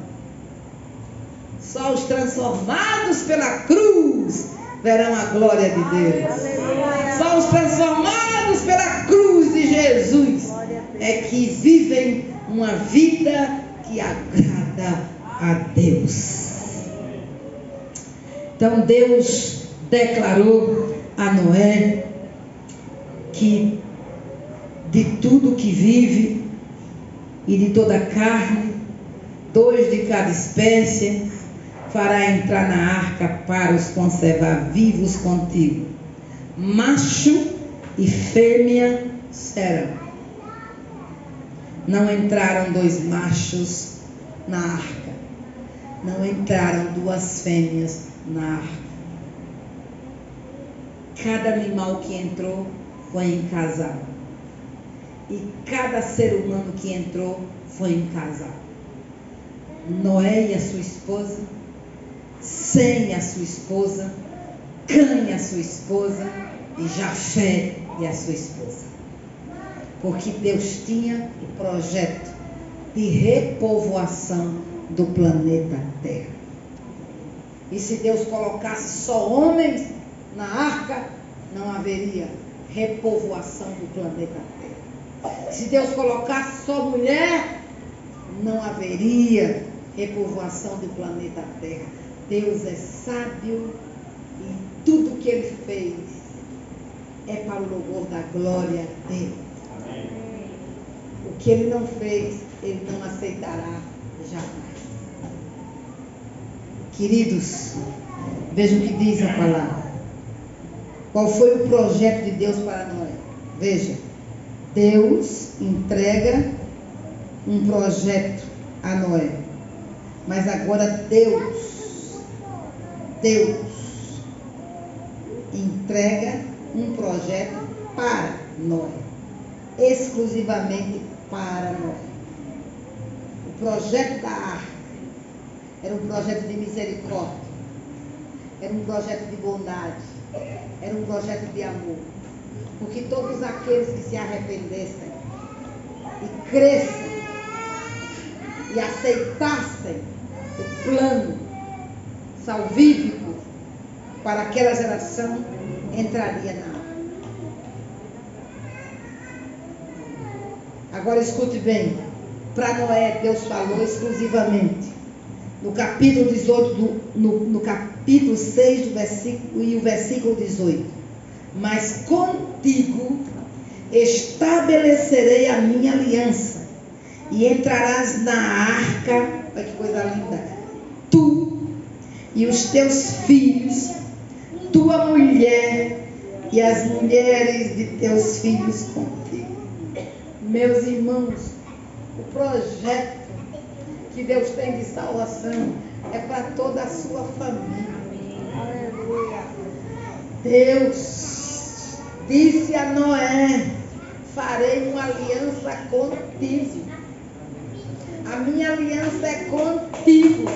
Speaker 1: Só os transformados pela cruz verão a glória de Deus. Só os transformados pela cruz de Jesus é que vivem uma vida que agrada a Deus. Então Deus declarou a Noé que de tudo que vive e de toda a carne, 2 de cada espécie, fará entrar na arca para os conservar vivos contigo. Macho e fêmea serão. Não entraram 2 machos na arca. Não entraram 2 fêmeas na arca. Cada animal que entrou foi em casal. E cada ser humano que entrou foi em casal. Noé e a sua esposa, Sem e a sua esposa, Cã e a sua esposa, e Jafé e a sua esposa. Porque Deus tinha o projeto de repovoação do planeta Terra. E se Deus colocasse só homens na arca, não haveria repovoação do planeta Terra. Se Deus colocasse só mulher, não haveria repovoação do planeta Terra. Deus é sábio e tudo que Ele fez é para o louvor da glória dEle. Amém. O que Ele não fez, Ele não aceitará jamais. Queridos, vejam o que diz a palavra. Qual foi o projeto de Deus para Noé? Veja, Deus entrega um projeto a Noé. Mas agora Deus entrega um projeto para Noé. Exclusivamente para Noé. O projeto da arca era um projeto de misericórdia. Era um projeto de bondade. Era um projeto de amor. Porque todos aqueles que se arrependessem e crescem e aceitassem o plano salvífico para aquela geração, entraria na arca. Agora escute bem. Para Noé, Deus falou exclusivamente. No capítulo 18, no capítulo 6 do versículo, e o versículo 18. Mas contigo estabelecerei a minha aliança, e entrarás na arca, olha que coisa linda, tu e os teus filhos, tua mulher e as mulheres de teus filhos contigo. Meus irmãos, o projeto que Deus tem de salvação é para toda a sua família. Aleluia. Deus disse a Noé: farei uma aliança contigo. A minha aliança é contigo.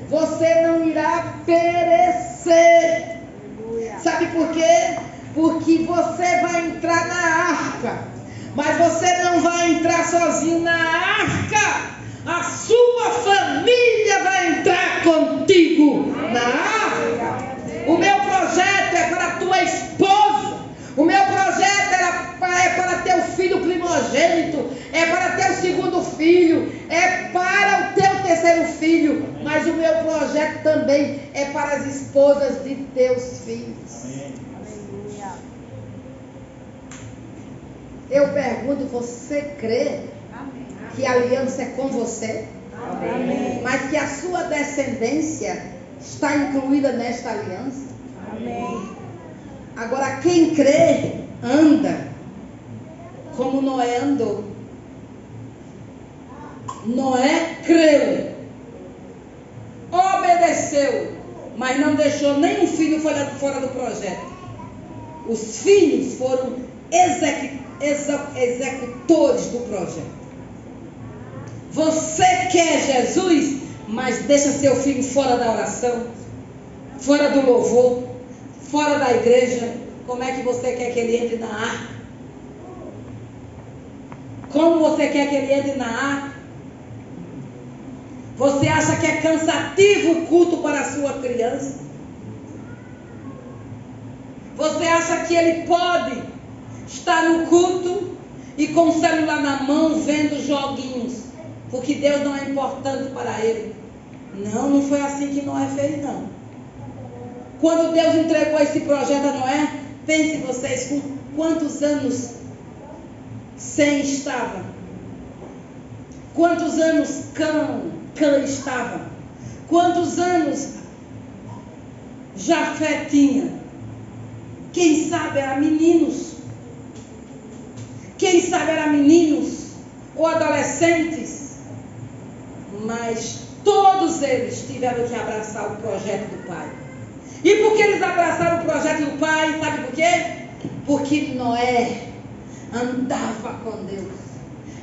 Speaker 1: Você não irá perecer. Aleluia. Sabe por quê? Porque você vai entrar na arca. Mas você não vai entrar sozinho na arca. A sua família vai entrar contigo na arca. O meu projeto é para a tua esposa. O meu projeto é para teu filho primogênito. É para teu segundo filho. É para o teu terceiro filho. Mas o meu projeto também é para as esposas de teus filhos. Aleluia. Eu pergunto, você crê que a aliança é com você? Amém. Mas que a sua descendência está incluída nesta aliança? Amém. Agora, quem crê, anda como Noé andou. Noé creu, obedeceu, mas não deixou nenhum filho fora do projeto. Os filhos foram executores do projeto. Você quer Jesus, mas deixa seu filho fora da oração, fora do louvor, fora da igreja. Como é que você quer que ele entre na arca? Como você quer que ele entre na arca? Você acha que é cansativo o culto para a sua criança? Você acha que ele pode estar no culto e com o celular na mão vendo joguinhos? Porque Deus não é importante para ele. Não, não foi assim que Noé fez, não. Quando Deus entregou esse projeto a Noé, Pense vocês com quantos anos Sem estava. Quantos anos Cã estava? Quantos anos Jafé tinha? Quem sabe era meninos. Quem sabe era meninos ou adolescentes. Mas todos eles tiveram que abraçar o projeto do Pai. E por que eles abraçaram o projeto do Pai? Sabe por quê? Porque Noé andava com Deus.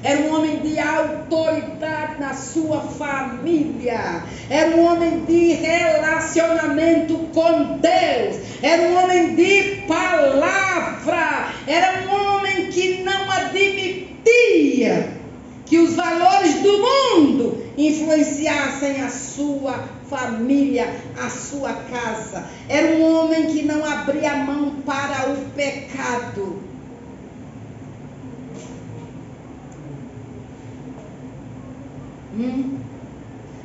Speaker 1: Era um homem de autoridade na sua família. Era um homem de relacionamento com Deus. Era um homem de palavra. Era um homem que não admitia que os valores do mundo influenciassem a sua família, a sua casa. Era um homem que não abria mão para o pecado.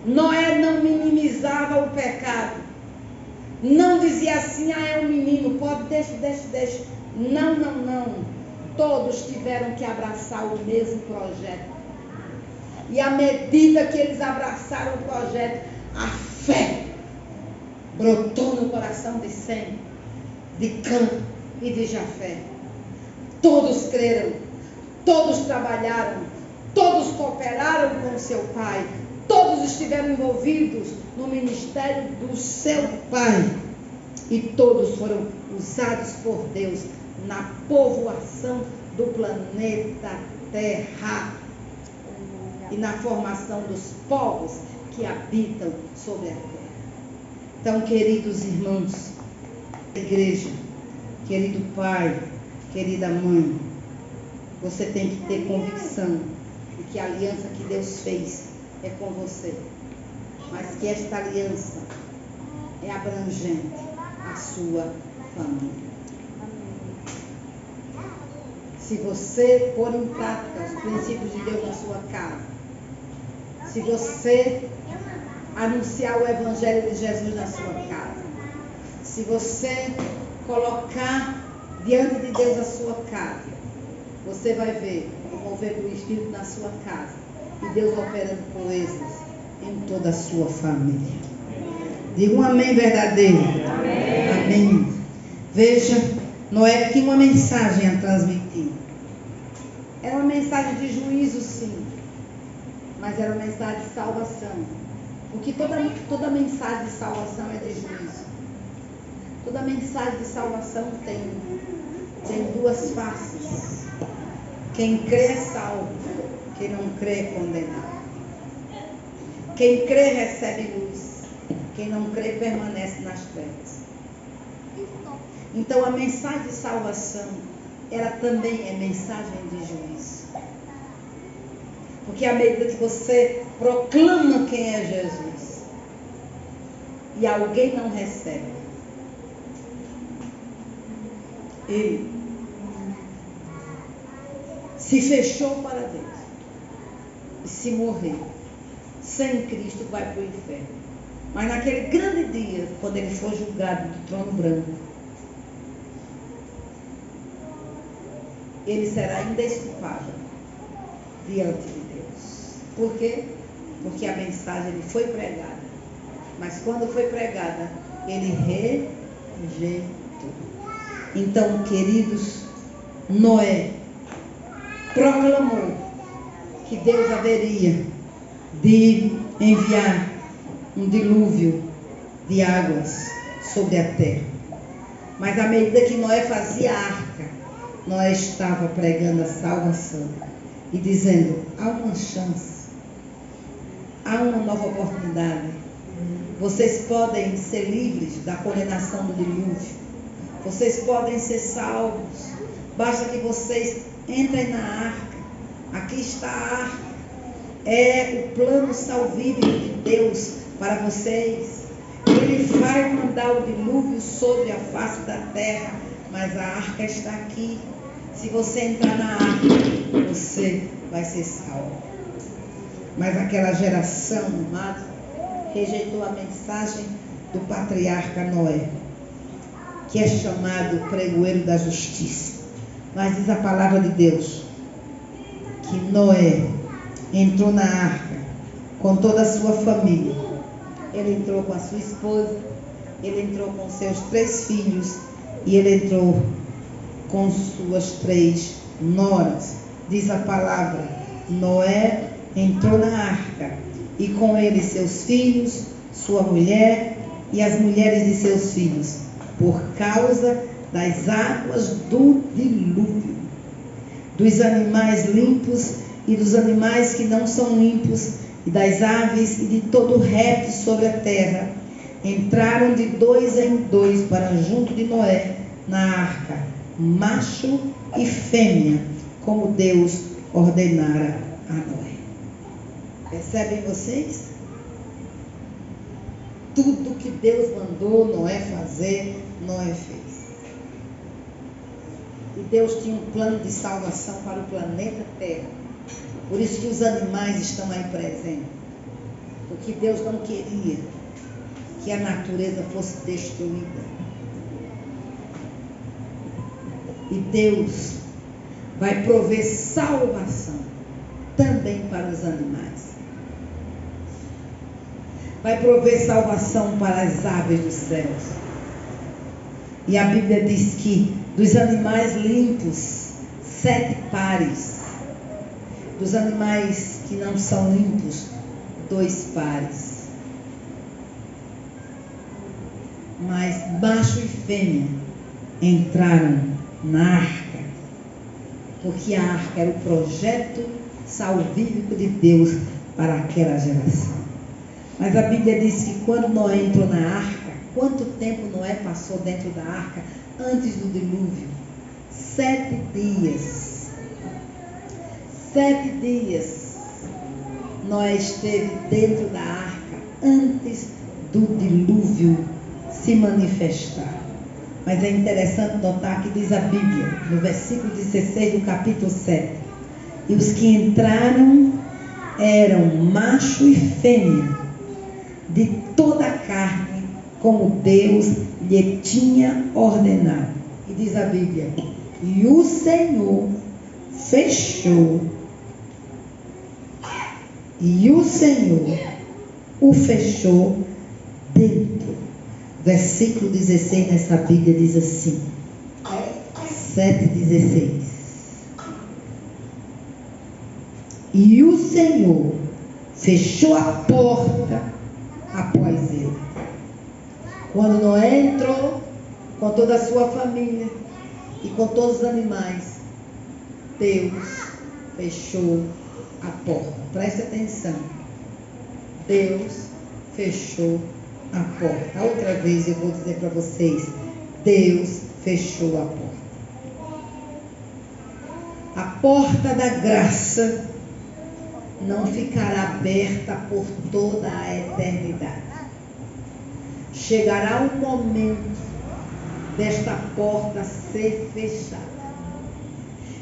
Speaker 1: Noé não minimizava o pecado. Não dizia assim, é um menino, pode, deixa. Não. Todos tiveram que abraçar o mesmo projeto. E à medida que eles abraçaram o projeto, a fé brotou no coração de Sem, de Cã e de Jafé. Todos creram, todos trabalharam, todos cooperaram com seu pai, todos estiveram envolvidos no ministério do seu pai. E todos foram usados por Deus na povoação do planeta Terra e na formação dos povos que habitam sobre a terra. Então, queridos irmãos, igreja, querido pai, querida mãe, você tem que ter convicção de que a aliança que Deus fez é com você, mas que esta aliança é abrangente à sua família. Se você pôr em prática os princípios de Deus na sua casa, se você anunciar o Evangelho de Jesus na sua casa, se você colocar diante de Deus a sua casa, você vai ver o mover do Espírito na sua casa e Deus operando proezas em toda a sua família. Diga um amém verdadeiro. Amém. Veja, Noé tinha uma mensagem a transmitir. Era uma mensagem de juízo, sim, mas era uma mensagem de salvação. Porque toda mensagem de salvação é de juízo. Toda mensagem de salvação tem duas faces. Quem crê é salvo, quem não crê é condenado. Quem crê recebe luz, quem não crê permanece nas trevas. Então a mensagem de salvação, ela também é mensagem de juízo. Porque à medida que você proclama quem é Jesus e alguém não recebe, ele se fechou para Deus e se morrer sem Cristo vai para o inferno. Mas naquele grande dia, quando ele for julgado do trono branco, ele será indesculpável diante de Deus. Por quê? Porque a mensagem lhe foi pregada. Mas quando foi pregada, ele rejeitou. Então, queridos, Noé proclamou que Deus haveria de enviar um dilúvio de águas sobre a terra. Mas à medida que Noé fazia a arca, Noé estava pregando a salvação e dizendo, há uma chance, há uma nova oportunidade. Vocês podem ser livres da condenação do dilúvio. Vocês podem ser salvos. Basta que vocês entrem na arca. Aqui está a arca. É o plano salvífico de Deus para vocês. Ele vai mandar o dilúvio sobre a face da terra, mas a arca está aqui. Se você entrar na arca, você vai ser salvo. Mas aquela geração, amado, rejeitou a mensagem do patriarca Noé. que é chamado pregoeiro da justiça. Mas diz a palavra de Deus que Noé entrou na arca com toda a sua família. Ele entrou com a sua esposa, ele entrou com seus 3 filhos e ele entrou com suas 3 noras. Diz a palavra: Noé entrou na arca e com ele seus filhos, sua mulher e as mulheres de seus filhos, por causa das águas do dilúvio, dos animais limpos e dos animais que não são limpos, e das aves e de todo réptil sobre a terra, entraram de 2 em 2 para junto de Noé na arca, macho e fêmea, como Deus ordenara a Noé. Percebem vocês? Tudo que Deus mandou Noé fazer, Noé fez. E Deus tinha um plano de salvação para o planeta Terra. Por isso que os animais estão aí presentes. Porque Deus não queria que a natureza fosse destruída. E Deus vai prover salvação também para os animais. Vai prover salvação para as aves dos céus. E a Bíblia diz que dos animais limpos, 7 pares. Dos animais que não são limpos, 2 pares. Mas macho e fêmea entraram na arca, porque a arca era o projeto salvífico de Deus para aquela geração. Mas a Bíblia diz que quando Noé entrou na arca, quanto tempo Noé passou dentro da arca antes do dilúvio? 7 dias. 7 dias Noé esteve dentro da arca antes do dilúvio se manifestar. Mas é interessante notar que diz a Bíblia, no versículo 16 do capítulo 7, e os que entraram eram macho e fêmea, de toda a carne, como Deus lhe tinha ordenado. E diz a Bíblia, e o Senhor fechou, e o Senhor o fechou dentro. Versículo 16 nessa Bíblia diz assim, 7,16. E o Senhor fechou a porta após ele. Quando Noé entrou com toda a sua família e com todos os animais, Deus fechou a porta. Preste atenção. Deus fechou a porta. Outra vez eu vou dizer para vocês, Deus fechou a porta. A porta da graça não ficará aberta por toda a eternidade. Chegará um momento desta porta ser fechada.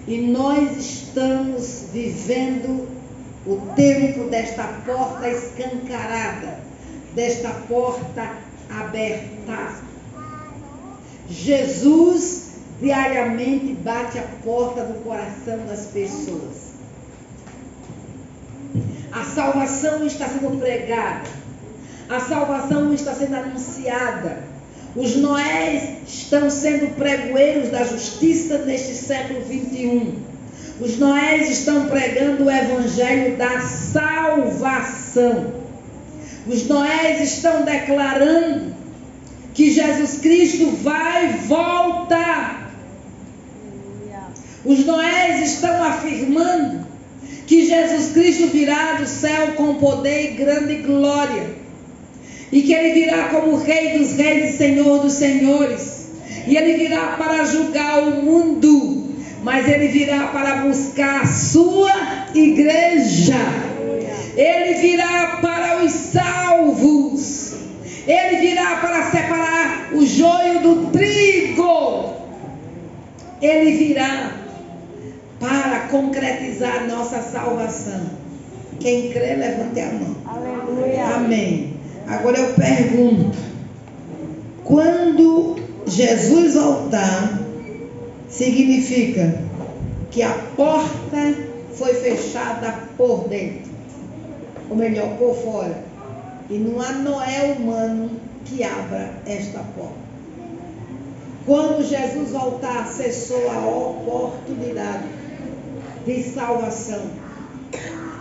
Speaker 1: E nós estamos vivendo o tempo desta porta escancarada, desta porta aberta. Jesus diariamente bate a porta do coração das pessoas. A salvação está sendo pregada, a salvação está sendo anunciada. Os Noés estão sendo pregoeiros da justiça neste século 21. Os Noés estão pregando o evangelho da salvação. Os Noés estão declarando que Jesus Cristo vai voltar. Os Noés estão afirmando que Jesus Cristo virá do céu com poder e grande glória. E que Ele virá como Rei dos Reis e Senhor dos Senhores. E Ele virá para julgar o mundo. Mas Ele virá para buscar a sua igreja. Ele virá para os salvos. Ele virá para separar o joio do trigo. Ele virá para concretizar nossa salvação. Quem crê, levante a mão. Aleluia. Amém. Agora eu pergunto, quando Jesus voltar significa que a porta foi fechada por dentro, ou melhor, por fora, e não há Noé humano que abra esta porta. Quando Jesus voltar, cessou a oportunidade de salvação.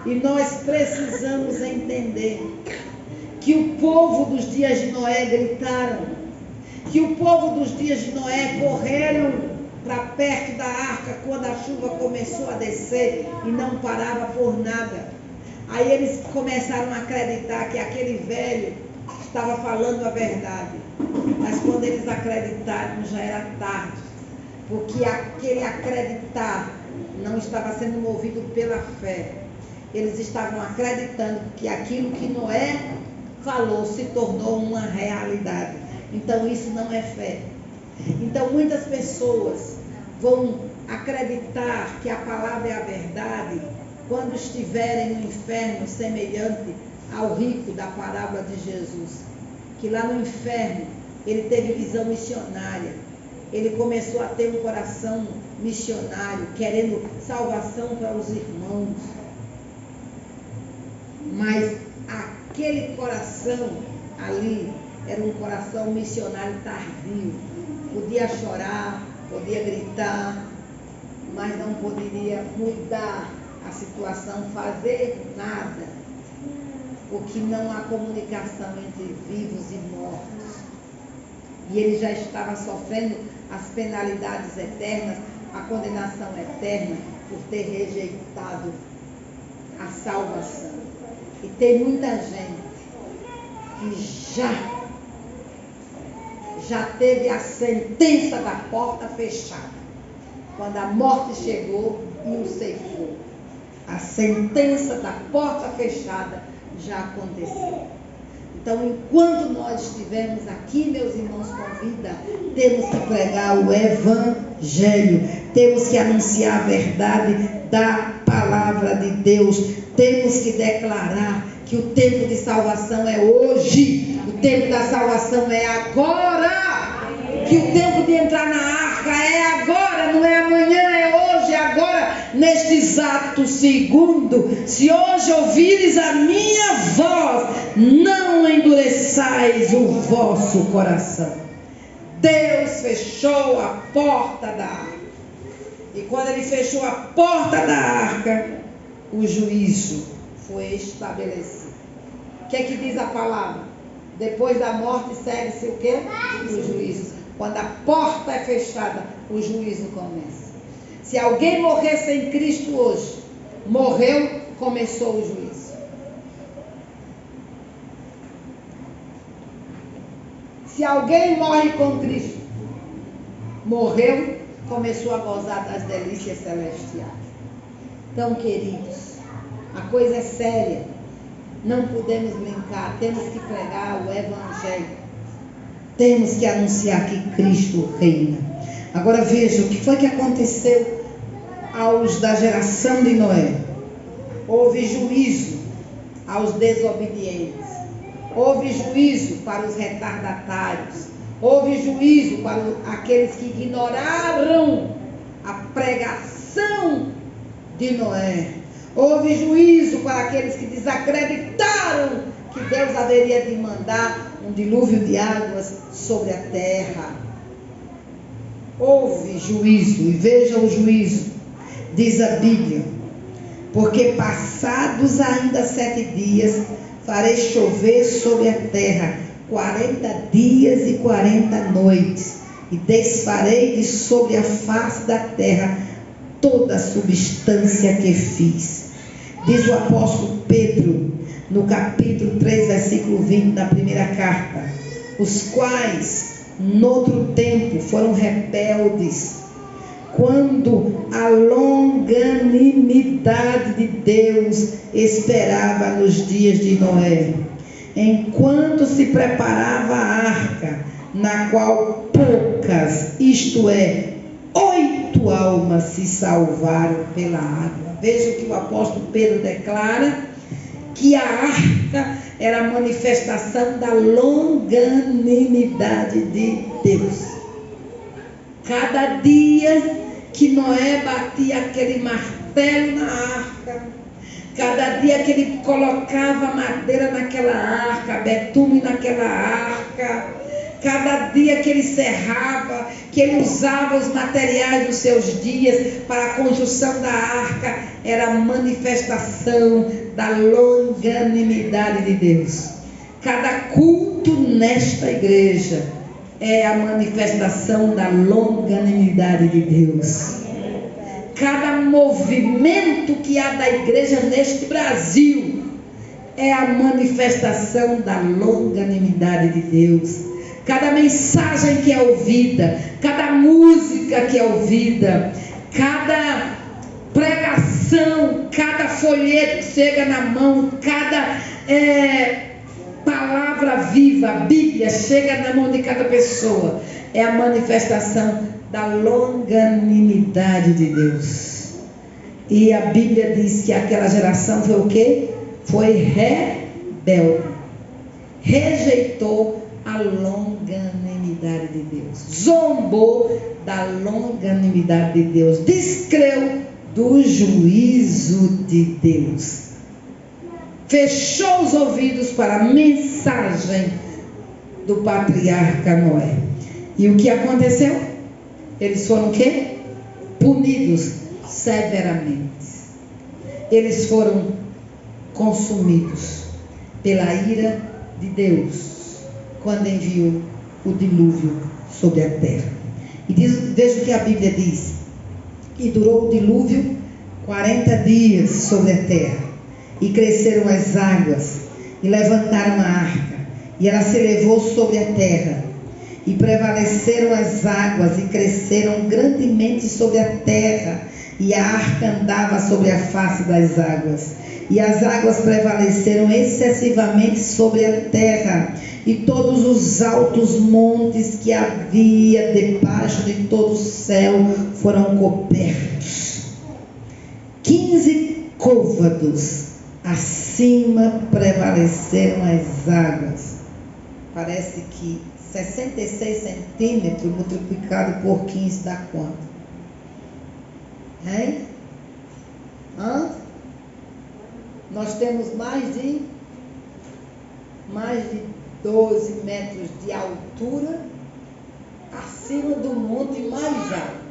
Speaker 1: E nós precisamos entender que o povo dos dias de Noé gritaram, que o povo dos dias de Noé correram para perto da arca quando a chuva começou a descer e não parava por nada. Aí eles começaram a acreditar que aquele velho estava falando a verdade. Mas quando eles acreditaram, já era tarde. Porque aquele acreditar não estava sendo movido pela fé. Eles estavam acreditando que aquilo que Noé falou se tornou uma realidade. Então isso não é fé. Então muitas pessoas vão acreditar que a palavra é a verdade quando estiverem no inferno, semelhante ao rico da parábola de Jesus, que lá no inferno ele teve visão missionária, ele começou a ter um coração missionário, querendo salvação para os irmãos, mas aquele coração ali era um coração missionário tardio, podia chorar, podia gritar, mas não poderia mudar a situação, fazer nada, porque não há comunicação entre vivos e mortos. E ele já estava sofrendo as penalidades eternas, a condenação eterna, por ter rejeitado a salvação. E tem muita gente que já teve a sentença da porta fechada, quando a morte chegou e o ceifou. A sentença da porta fechada já aconteceu. Então, enquanto nós estivermos aqui, meus irmãos, com vida, temos que pregar o Evangelho, temos que anunciar a verdade da palavra de Deus, temos que declarar que o tempo de salvação é hoje, o tempo da salvação é agora, que o tempo de entrar na arca é agora, não é amanhã, é hoje, é agora, neste exato segundo. Se hoje ouvires a minha voz, não endureçais o vosso coração. Deus fechou a porta da arca, e quando ele fechou a porta da arca, o juízo foi estabelecido. O que é que diz a palavra? Depois da morte segue-se o quê? O juízo. Quando a porta é fechada, o juízo começa. Se alguém morrer sem Cristo hoje, morreu, começou o juízo. Se alguém morre com Cristo, morreu, começou a gozar das delícias celestiais. Então, queridos, a coisa é séria. Não podemos brincar, temos que pregar o Evangelho. Temos que anunciar que Cristo reina. Agora veja o que foi que aconteceu aos da geração de Noé. Houve juízo aos desobedientes. Houve juízo para os retardatários. Houve juízo para aqueles que ignoraram a pregação de Noé. Houve juízo para aqueles que desacreditaram que Deus haveria de mandar um dilúvio de águas sobre a terra. Houve juízo, e veja o juízo, diz a Bíblia: porque passados ainda 7 dias, farei chover sobre a terra 40 dias e 40 noites, e desfarei de sobre a face da terra toda a substância que fiz. Diz o apóstolo Pedro, no capítulo 3, versículo 20, da primeira carta: os quais, noutro tempo, foram rebeldes, quando a longanimidade de Deus esperava nos dias de Noé, enquanto se preparava a arca, na qual poucas, isto é, 8 almas se salvaram pela água. Veja o que o apóstolo Pedro declara, que a arca era a manifestação da longanimidade de Deus. Cada dia que Noé batia aquele martelo na arca, cada dia que ele colocava madeira naquela arca, betume naquela arca, cada dia que ele serrava, que ele usava os materiais dos seus dias para a construção da arca, era a manifestação da longanimidade de Deus. Cada culto nesta igreja é a manifestação da longanimidade de Deus. Cada movimento que há da igreja neste Brasil é a manifestação da longanimidade de Deus. Cada mensagem que é ouvida, cada música que é ouvida, cada pregação, cada folheto que chega na mão, cada palavra viva, a Bíblia chega na mão de cada pessoa, é a manifestação da longanimidade de Deus. E a Bíblia diz que aquela geração foi o quê? Foi rebelde, rejeitou a longanimidade de Deus, zombou da longanimidade de Deus, descreu do juízo de Deus, fechou os ouvidos para a mensagem do patriarca Noé. E o que aconteceu? Eles foram o quê? Punidos severamente. Eles foram consumidos pela ira de Deus quando enviou o dilúvio sobre a terra. E veja o que a Bíblia diz: e durou o dilúvio 40 dias sobre a terra, e cresceram as águas, e levantaram a arca, e ela se elevou sobre a terra, e prevaleceram as águas, e cresceram grandemente sobre a terra, e a arca andava sobre a face das águas, e as águas prevaleceram excessivamente sobre a terra, e todos os altos montes que havia debaixo de todo o céu foram cobertos. 15 côvados acima prevaleceram as águas. Parece que 66 centímetros multiplicado por 15 dá quanto? Hein? Nós temos mais de 12 metros de altura acima do monte mais alto.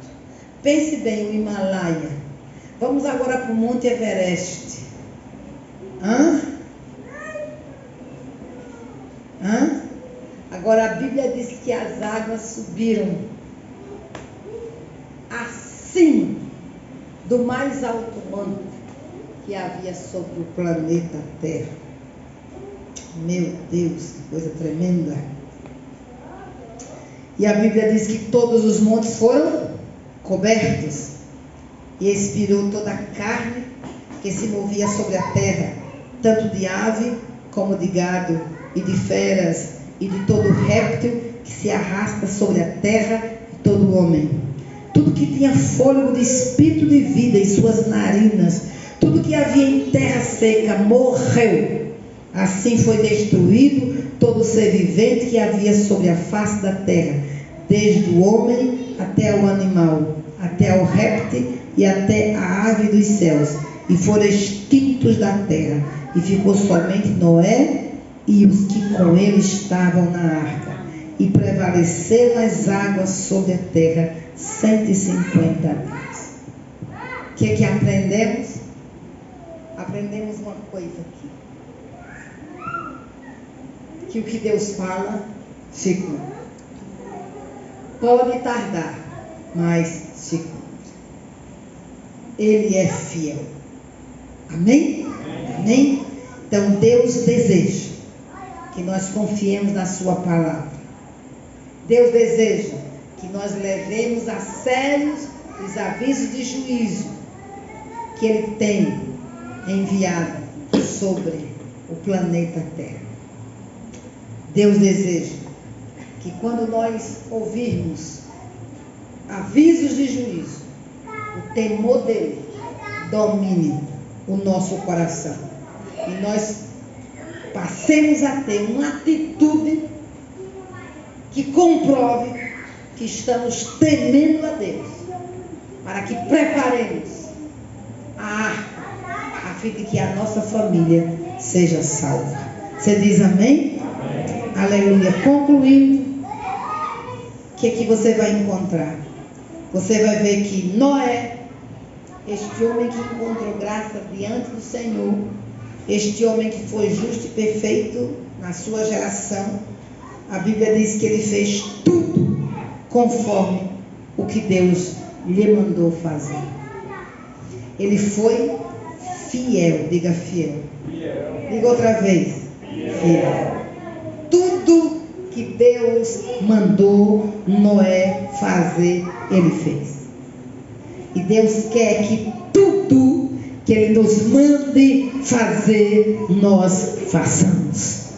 Speaker 1: Pense bem, o Himalaia. Vamos agora para o Monte Everest. Agora a Bíblia diz que as águas subiram acima do mais alto monte que havia sobre o planeta Terra. Meu Deus, que coisa tremenda. E a Bíblia diz que todos os montes foram cobertos, e expirou toda a carne que se movia sobre a terra, tanto de ave como de gado, e de feras, e de todo réptil que se arrasta sobre a terra, e todo homem. Tudo que tinha fôlego de espírito de vida em suas narinas, tudo que havia em terra seca, morreu. Assim foi destruído todo ser vivente que havia sobre a face da terra, desde o homem até o animal, até o réptil e até a ave dos céus, e foram extintos da terra, e ficou somente Noé e os que com ele estavam na arca, e prevaleceram as águas sobre a terra 150 dias. O que é que aprendemos? Aprendemos uma coisa aqui: que o que Deus fala se cumpre. Pode tardar, mas se cumpre. Ele é fiel. Amém? Amém? Então Deus deseja que nós confiemos na sua palavra. Deus deseja que nós levemos a sério os avisos de juízo que Ele tem enviado sobre o planeta Terra. Deus deseja que quando nós ouvirmos avisos de juízo, o temor dele domine o nosso coração, e nós passemos a ter uma atitude que comprove que estamos temendo a Deus, para que preparemos a arca, a fim de que a nossa família seja salva. Você diz amém? Amém. Aleluia. Concluindo, o que você vai encontrar? Você vai ver que Noé, este homem que encontrou graça diante do Senhor, este homem que foi justo e perfeito na sua geração, a Bíblia diz que ele fez tudo conforme o que Deus lhe mandou fazer. Ele foi fiel, diga fiel. Diga outra vez, fiel. Tudo que Deus mandou Noé fazer, ele fez. E Deus quer que tudo que Ele nos mande fazer, nós façamos.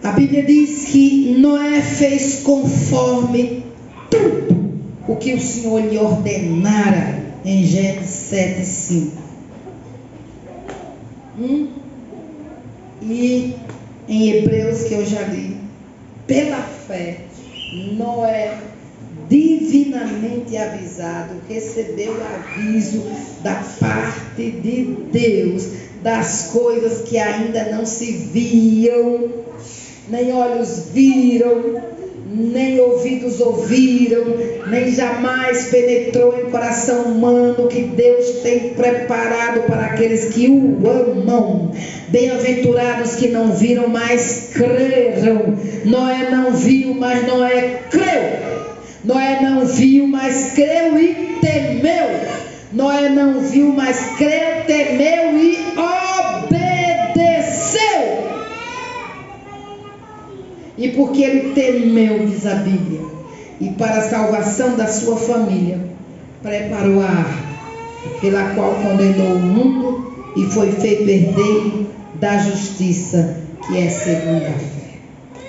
Speaker 1: A Bíblia diz que Noé fez conforme tudo o que o Senhor lhe ordenara em Gênesis 7:5. E em Hebreus, que eu já li, pela fé, Noé, divinamente avisado, recebeu o aviso da parte de Deus das coisas que ainda não se viam, nem olhos viram, nem ouvidos ouviram, nem jamais penetrou em coração humano, que Deus tem preparado para aqueles que o amam. Bem-aventurados que não viram, mas creram. Noé não viu, mas Noé creu. Noé não viu, mas creu e temeu. Noé não viu, mas creu, temeu e obedeceu. E porque ele temeu, diz a Bíblia, e para a salvação da sua família, preparou a arca, pela qual condenou o mundo e foi feito herdeiro da justiça, que é segundo a fé.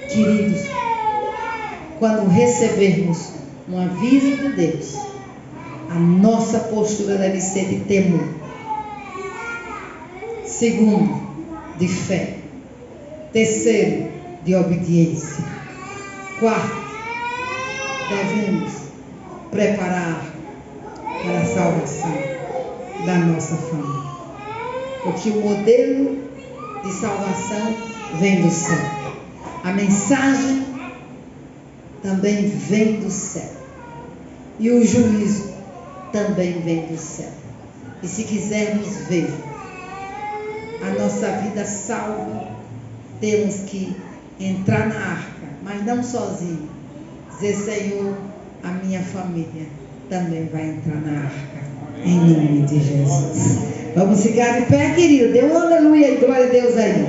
Speaker 1: Queridos, quando recebermos um aviso de Deus, a nossa postura deve ser de temor. Segundo, de fé. Terceiro, de obediência. Quarto, devemos preparar para a salvação da nossa família. Porque o modelo de salvação vem do céu. A mensagem também vem do céu. E o juízo também vem do céu. E se quisermos ver a nossa vida salva, temos que entrar na arca, mas não sozinho. Dizer: Senhor, a minha família também vai entrar na arca, em nome de Jesus. Vamos ficar de pé, querido. Dê um aleluia e glória a Deus aí.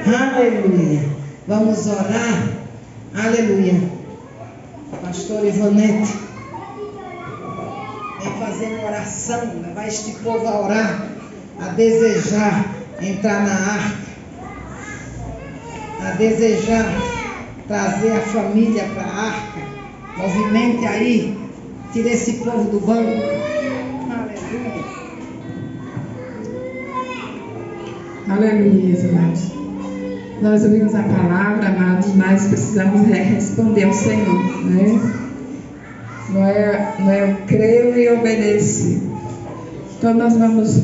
Speaker 1: Aleluia. Vamos orar. Aleluia. Pastor Ivonete vem fazer uma oração, levar este povo a orar, a desejar entrar na arca, a desejar trazer a família para a arca. Movimente aí, tire esse povo do banco. Aleluia.
Speaker 3: Aleluia, amados. Nós ouvimos a palavra, amados, mas precisamos responder ao Senhor, né? Não é o crer e obedecer. Então nós vamos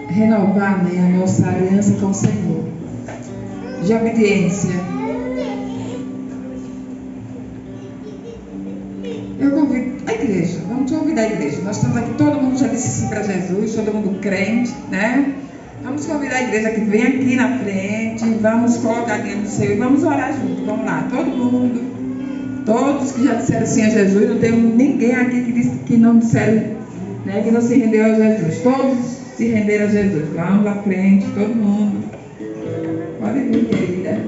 Speaker 3: renovar, né, a nossa aliança com o Senhor de obediência. Eu convido a igreja, vamos convidar a igreja. Nós estamos aqui, todo mundo já disse sim para Jesus, todo mundo crente, né? Vamos convidar a igreja que vem aqui na frente, vamos colocar diante do Senhor e vamos orar junto. Vamos lá, todo mundo, todos que já disseram sim a Jesus, não tem ninguém aqui que disse que não disseram, né, que não se rendeu a Jesus. Todos se renderam a Jesus. Vamos à frente, todo mundo. Pode vir, querida.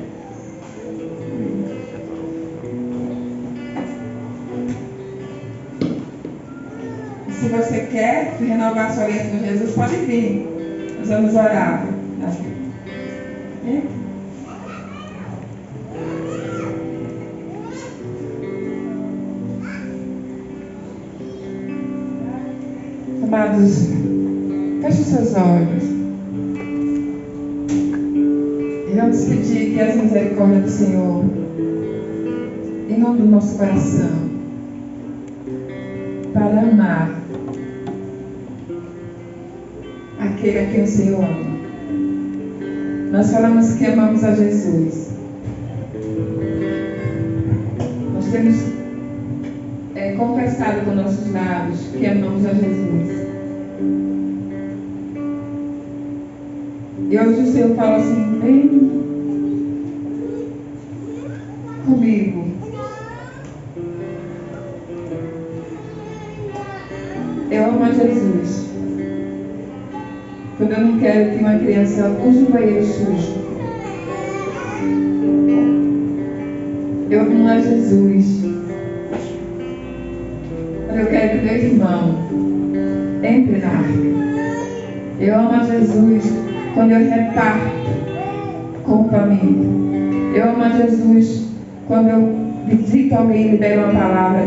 Speaker 3: Se você quer renovar sua aliança com Jesus, pode vir. Nós vamos orar. Amados, feche os seus olhos. E vamos pedir que as misericórdias do Senhor em nome do nosso coração, para amar aquele a quem o Senhor ama. Nós falamos que amamos a Jesus. Nós temos confessado com nossos lábios que amamos a Jesus. E hoje o Senhor fala assim, vem comigo. Eu amo a Jesus. Quando eu não quero que uma criança use o banheiro sujo. Eu amo a Jesus. Quando eu quero que meu irmão entre na arca. Eu amo a Jesus quando eu reparto com família. Eu amo a Jesus quando eu visito alguém e libero uma palavra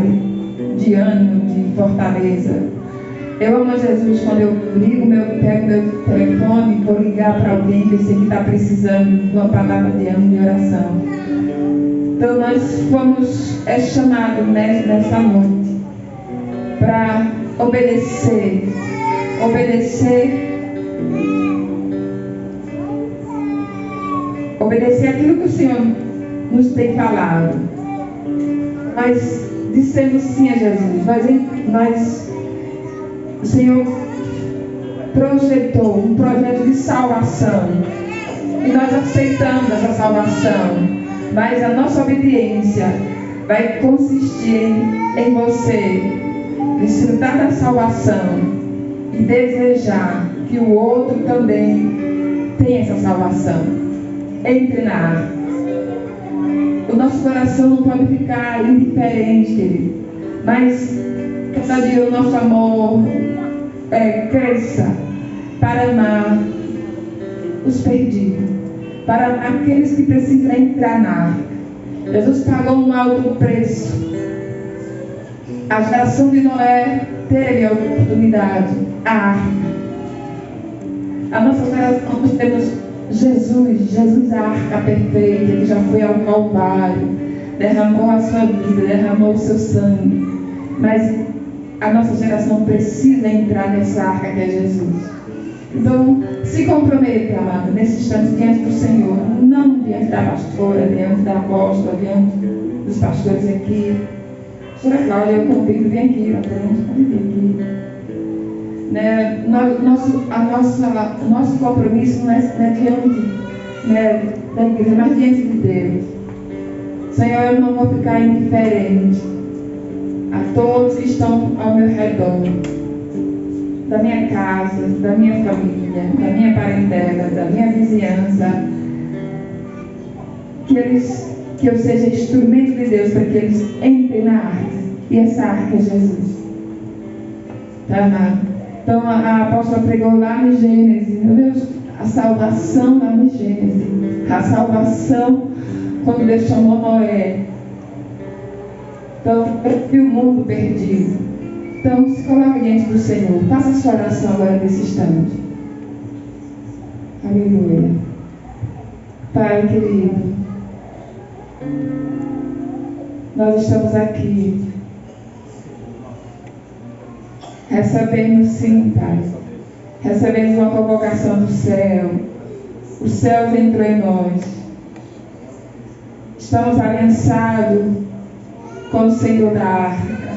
Speaker 3: de ânimo, de fortaleza. Eu amo a Jesus quando eu pego meu telefone e vou ligar para alguém que eu sei que está precisando de uma palavra de ânimo, de oração. Então nós fomos chamados nessa noite para obedecer aquilo que o Senhor nos tem falado. Nós dissemos sim a Jesus. O Senhor projetou um projeto de salvação e nós aceitamos essa salvação, mas a nossa obediência vai consistir em você desfrutar da salvação e desejar que o outro também tenha essa salvação. Entre na arca. O nosso coração não pode ficar indiferente, querido, mas cada dia o nosso amor cresça para amar os perdidos, para amar aqueles que precisam entrar na arca. Jesus pagou um alto preço. A geração de Noé teve a oportunidade, a arca. A nossa geração, nós temos Jesus, a arca perfeita, que já foi ao Calvário, derramou a sua vida, derramou o seu sangue. Mas a nossa geração precisa entrar nessa arca que é Jesus. Então, se comprometa, amada, nesse instante diante do Senhor, não diante da pastora, diante da apóstola, diante dos pastores aqui. Senhora Cláudia, eu convido, vem aqui na frente, pode vir aqui. Né, nosso compromisso não é diante da igreja, mas diante de Deus. Senhor, eu não vou ficar indiferente a todos que estão ao meu redor, da minha casa, da minha família, da minha parentela, da minha vizinhança, que eu seja instrumento de Deus para que eles entrem na arca, e essa arca é Jesus. Tá, amado? Então a apóstola pregou lá em Gênesis, meu Deus, a salvação lá em Gênesis, a salvação quando Deus chamou Noé. Então, eu vi o mundo perdido. Então, se coloque diante do Senhor, faça a sua oração agora nesse instante. Aleluia. Pai querido, nós estamos aqui. Recebemos sim, Pai. Recebemos uma convocação do céu. O céu entrou em nós. Estamos aliançados com o Senhor da arca.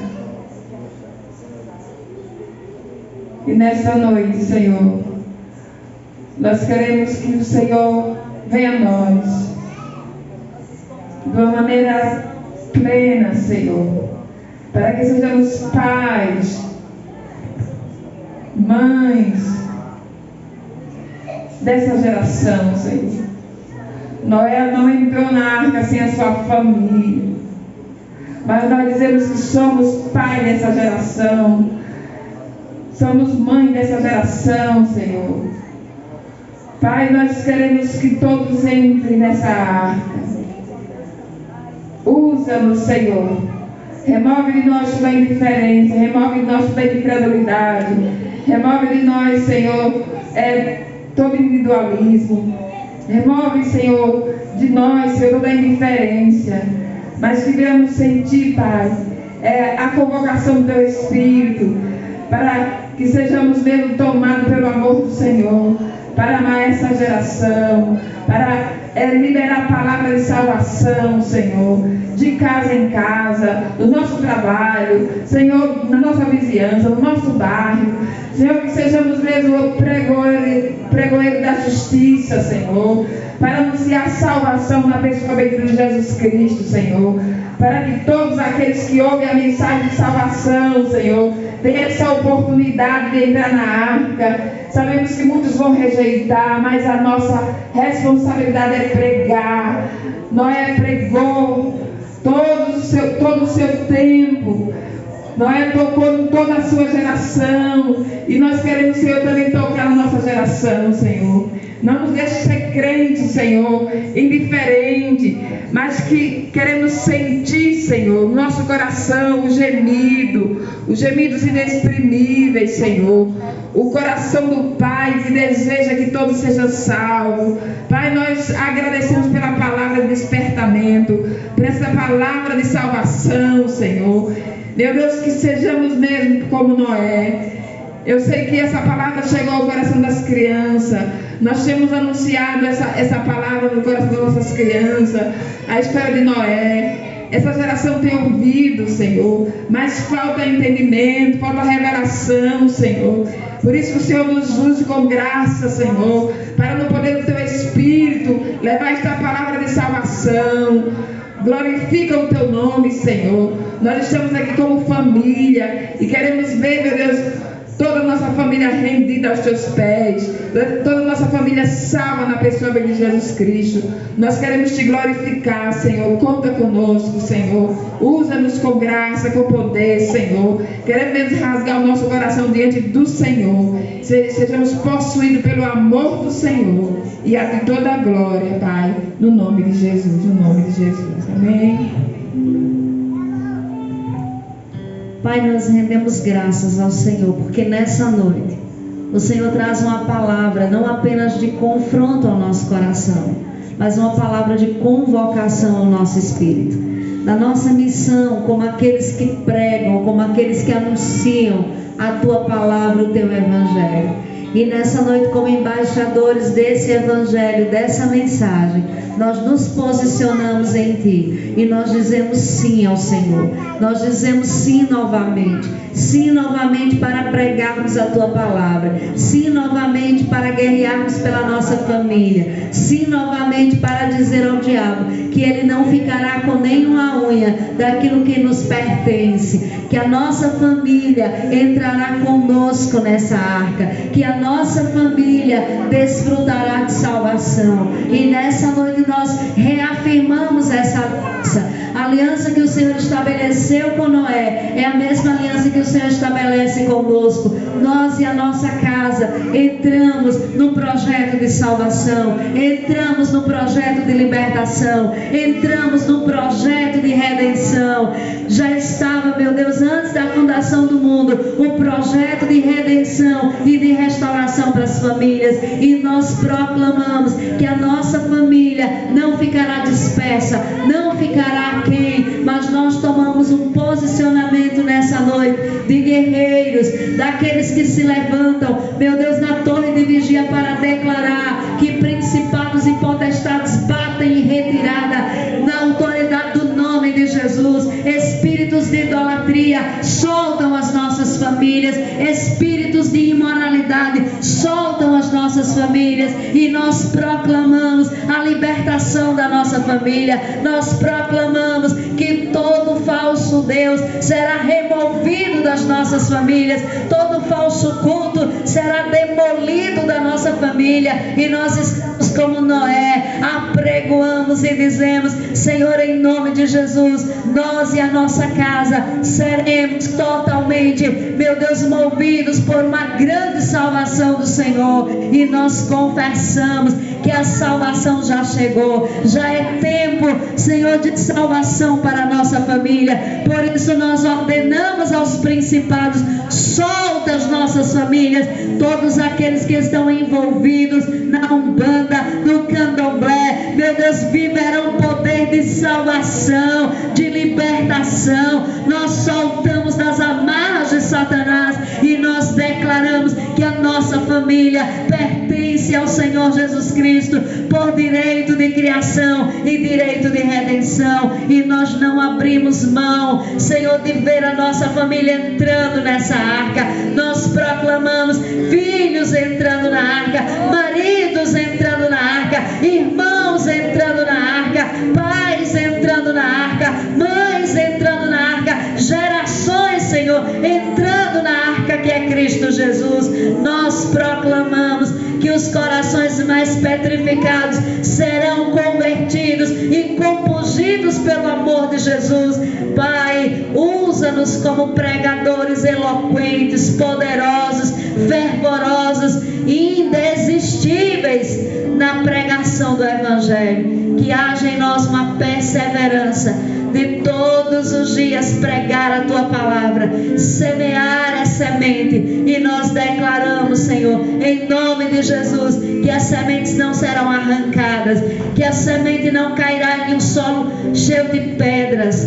Speaker 3: E nesta noite, Senhor, nós queremos que o Senhor venha a nós de uma maneira plena, Senhor, para que sejamos pais, mães dessa geração, Senhor. Noé não entrou na arca sem a sua família, mas nós dizemos que somos pai dessa geração, somos mãe dessa geração, Senhor. Pai, nós queremos que todos entrem nessa arca. Usa-nos, Senhor. Remove de nós toda a indiferença, remove de nós toda a incredulidade, remove de nós, Senhor, todo individualismo. Remove, Senhor, de nós, Senhor, toda a indiferença. mas queremos sentir, Pai, a convocação do Teu Espírito, para que sejamos mesmo tomados pelo amor do Senhor, para amar essa geração, para liberar a palavra de salvação, Senhor, de casa em casa, no nosso trabalho, Senhor, na nossa vizinhança, no nosso bairro, Senhor, que sejamos mesmo pregoeiro da justiça, Senhor, para anunciar a salvação na pessoa bendita de Jesus Cristo, Senhor, para que todos aqueles que ouvem a mensagem de salvação, Senhor, tenham essa oportunidade de entrar na arca. Sabemos que muitos vão rejeitar, mas a nossa responsabilidade é pregar. Noé pregou todo o seu tempo. Noé tocou em toda a sua geração. E nós queremos, Senhor, também tocar na nossa geração, Senhor. Não nos deixe ser crentes, Senhor, indiferente, mas que queremos sentir, Senhor, no nosso coração os gemidos inexprimíveis, Senhor. O coração do Pai que deseja que todos sejam salvos. Pai, nós agradecemos pela palavra de despertamento, por essa palavra de salvação, Senhor. Meu Deus, que sejamos mesmo como Noé. Eu sei que essa palavra chegou ao coração das crianças. Nós temos anunciado essa palavra no coração das nossas crianças, a espera de Noé. Essa geração tem ouvido, Senhor, mas falta entendimento, falta revelação, Senhor. Por isso que o Senhor nos use com graça, Senhor, para no poder do Teu Espírito levar esta palavra de salvação. Glorifica o Teu nome, Senhor. Nós estamos aqui como família e queremos ver, meu Deus, toda a nossa família rendida aos Teus pés, toda a nossa família salva na pessoa de Jesus Cristo. Nós queremos Te glorificar, Senhor. Conta conosco, Senhor. Usa-nos com graça, com poder, Senhor. Queremos rasgar o nosso coração diante do Senhor. Sejamos possuídos pelo amor do Senhor. E a Ti toda a glória, Pai, no nome de Jesus, no nome de Jesus. Amém.
Speaker 4: Pai, nós rendemos graças ao Senhor, porque nessa noite o Senhor traz uma palavra não apenas de confronto ao nosso coração, mas uma palavra de convocação ao nosso espírito. Da nossa missão, como aqueles que pregam, como aqueles que anunciam a Tua palavra, o Teu Evangelho. E nessa noite, como embaixadores desse Evangelho, dessa mensagem, nós nos posicionamos em Ti e nós dizemos sim ao Senhor. Nós dizemos sim novamente para pregarmos a Tua palavra, sim novamente para guerrearmos pela nossa família, sim novamente para dizer ao diabo que ele não ficará com nenhuma unha daquilo que nos pertence, que a nossa família entrará conosco nessa arca, que a nossa família desfrutará de salvação. E nessa noite nós reafirmamos essa aliança que o Senhor estabeleceu com Noé, é a mesma aliança que o Senhor estabelece conosco. Nós e a nossa casa entramos no projeto de salvação, entramos no projeto de libertação, entramos no projeto de redenção. Já estava, meu Deus, antes da fundação do mundo, o projeto de redenção e de restauração para as famílias, e nós proclamamos que a nossa família não ficará dispersa, não ficará aquém, mas nós tomamos um posicionamento nessa noite de guerreiros, daqueles que se levantam, meu Deus, na torre de vigia para declarar que principados e potestades batem em retirada na autoridade do nome de Jesus. Espíritos de idolatria soltam as nossas famílias, espíritos de imoralidade soltam as nossas famílias, e nós proclamamos a libertação da nossa família. Nós proclamamos que todo falso Deus será removido das nossas famílias, todo falso culto será demolido da nossa família, e nós estamos como Noé, apregoamos e dizemos: Senhor, em nome de Jesus, nós e a nossa casa seremos totalmente, meu Deus, movidos por uma grande salvação do Senhor, e nós confessamos que a salvação já chegou, já é tempo, Senhor, de salvação para a nossa família. Por isso nós ordenamos aos principados: solta as nossas famílias, todos aqueles que estão envolvidos na Umbanda, do candomblé, meu Deus, viverão poder de salvação, de libertação. Nós soltamos das amarras de Satanás e nós declaramos que a nossa família pertence ao Senhor Jesus Cristo por direito de criação e direito de redenção, e nós não abrimos mão, Senhor, de ver a nossa família entrando nessa arca. Nós proclamamos filhos entrando na arca, maridos entrando na arca, irmãos entrando na arca, pais entrando na arca, mães entrando na arca, gerações, Senhor, entrando na arca que é Cristo Jesus. Nós proclamamos que os corações mais petrificados serão convertidos e compungidos pelo amor de Jesus. Pai, usa-nos como pregadores eloquentes, poderosos, fervorosos e indesistíveis na pregação do Evangelho. Que haja em nós uma perseverança de todos os dias pregar a Tua palavra, semear a semente, e nós declaramos, Senhor, em nome de Jesus, que as sementes não serão arrancadas, que a semente não cairá em um solo cheio de pedras,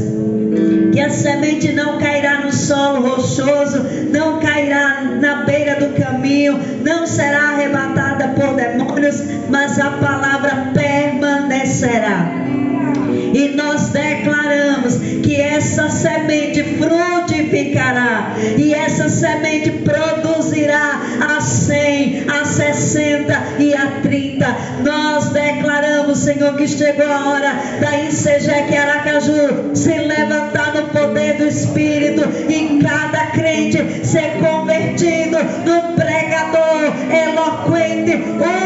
Speaker 4: que a semente não cairá no solo rochoso, não cairá na beira do caminho, não será arrebatada por demônios, mas a palavra permanecerá. E nós declaramos que essa semente frutificará, e essa semente produzirá a 100, a 60 e a 30. Nós declaramos, Senhor, que chegou a hora da ICGEC Aracaju se levantar no poder do Espírito, e cada crente ser convertido num pregador eloquente.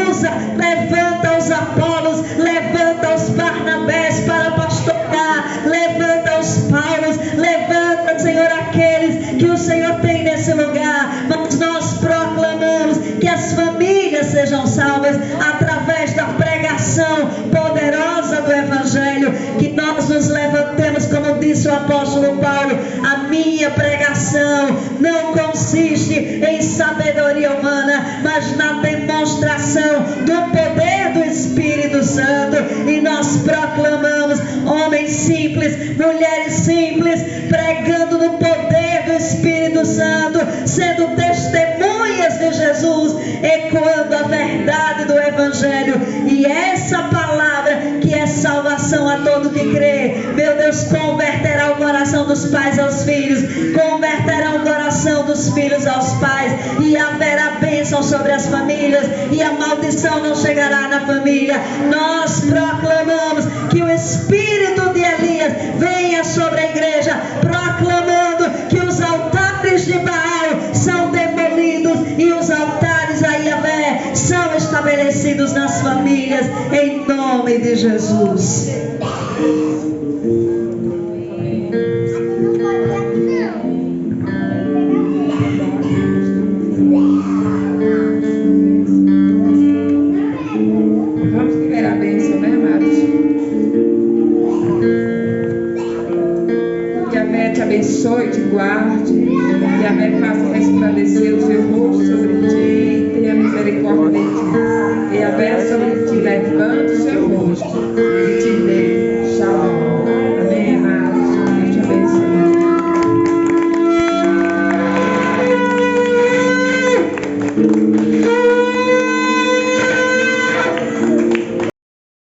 Speaker 4: Usa, levanta os Apolos, levanta os Barnabés para pastorear, levanta os Paulos, levanta, Senhor, aqueles que o Senhor tem nesse lugar. Mas nós proclamamos que as famílias sejam salvas através da pregação poderosa do Evangelho. Que nós nos levantemos, como disse o apóstolo Paulo: a minha pregação não consiste em sabedoria humana, mas na demonstração do poder do Espírito Santo. E nós proclamamos homens simples, mulheres simples, pregando no poder do Espírito Santo, sendo testemunhas de Jesus, ecoando a verdade do Evangelho. E essa palavra, que é salvação a todo que crê, meu Deus, converterá o coração dos pais aos filhos, converterá o coração dos filhos aos pais, e haverá bênção sobre as famílias, e a maldição não chegará na família. Nós proclamamos que o Espírito de Elias venha sobre a igreja, proclamando que os altares de Baal são demolidos e os altares a Yahvé são estabelecidos nas famílias, em nome de Jesus.
Speaker 3: Vamos liberar a bênção, né, amados? Que a Yahvé te abençoe e te guarde. Que a Yahvé faça resplandecer o seu rosto sobre ti e tenha misericórdia de ti. Que a Yahvé sobre ti levante o seu rosto e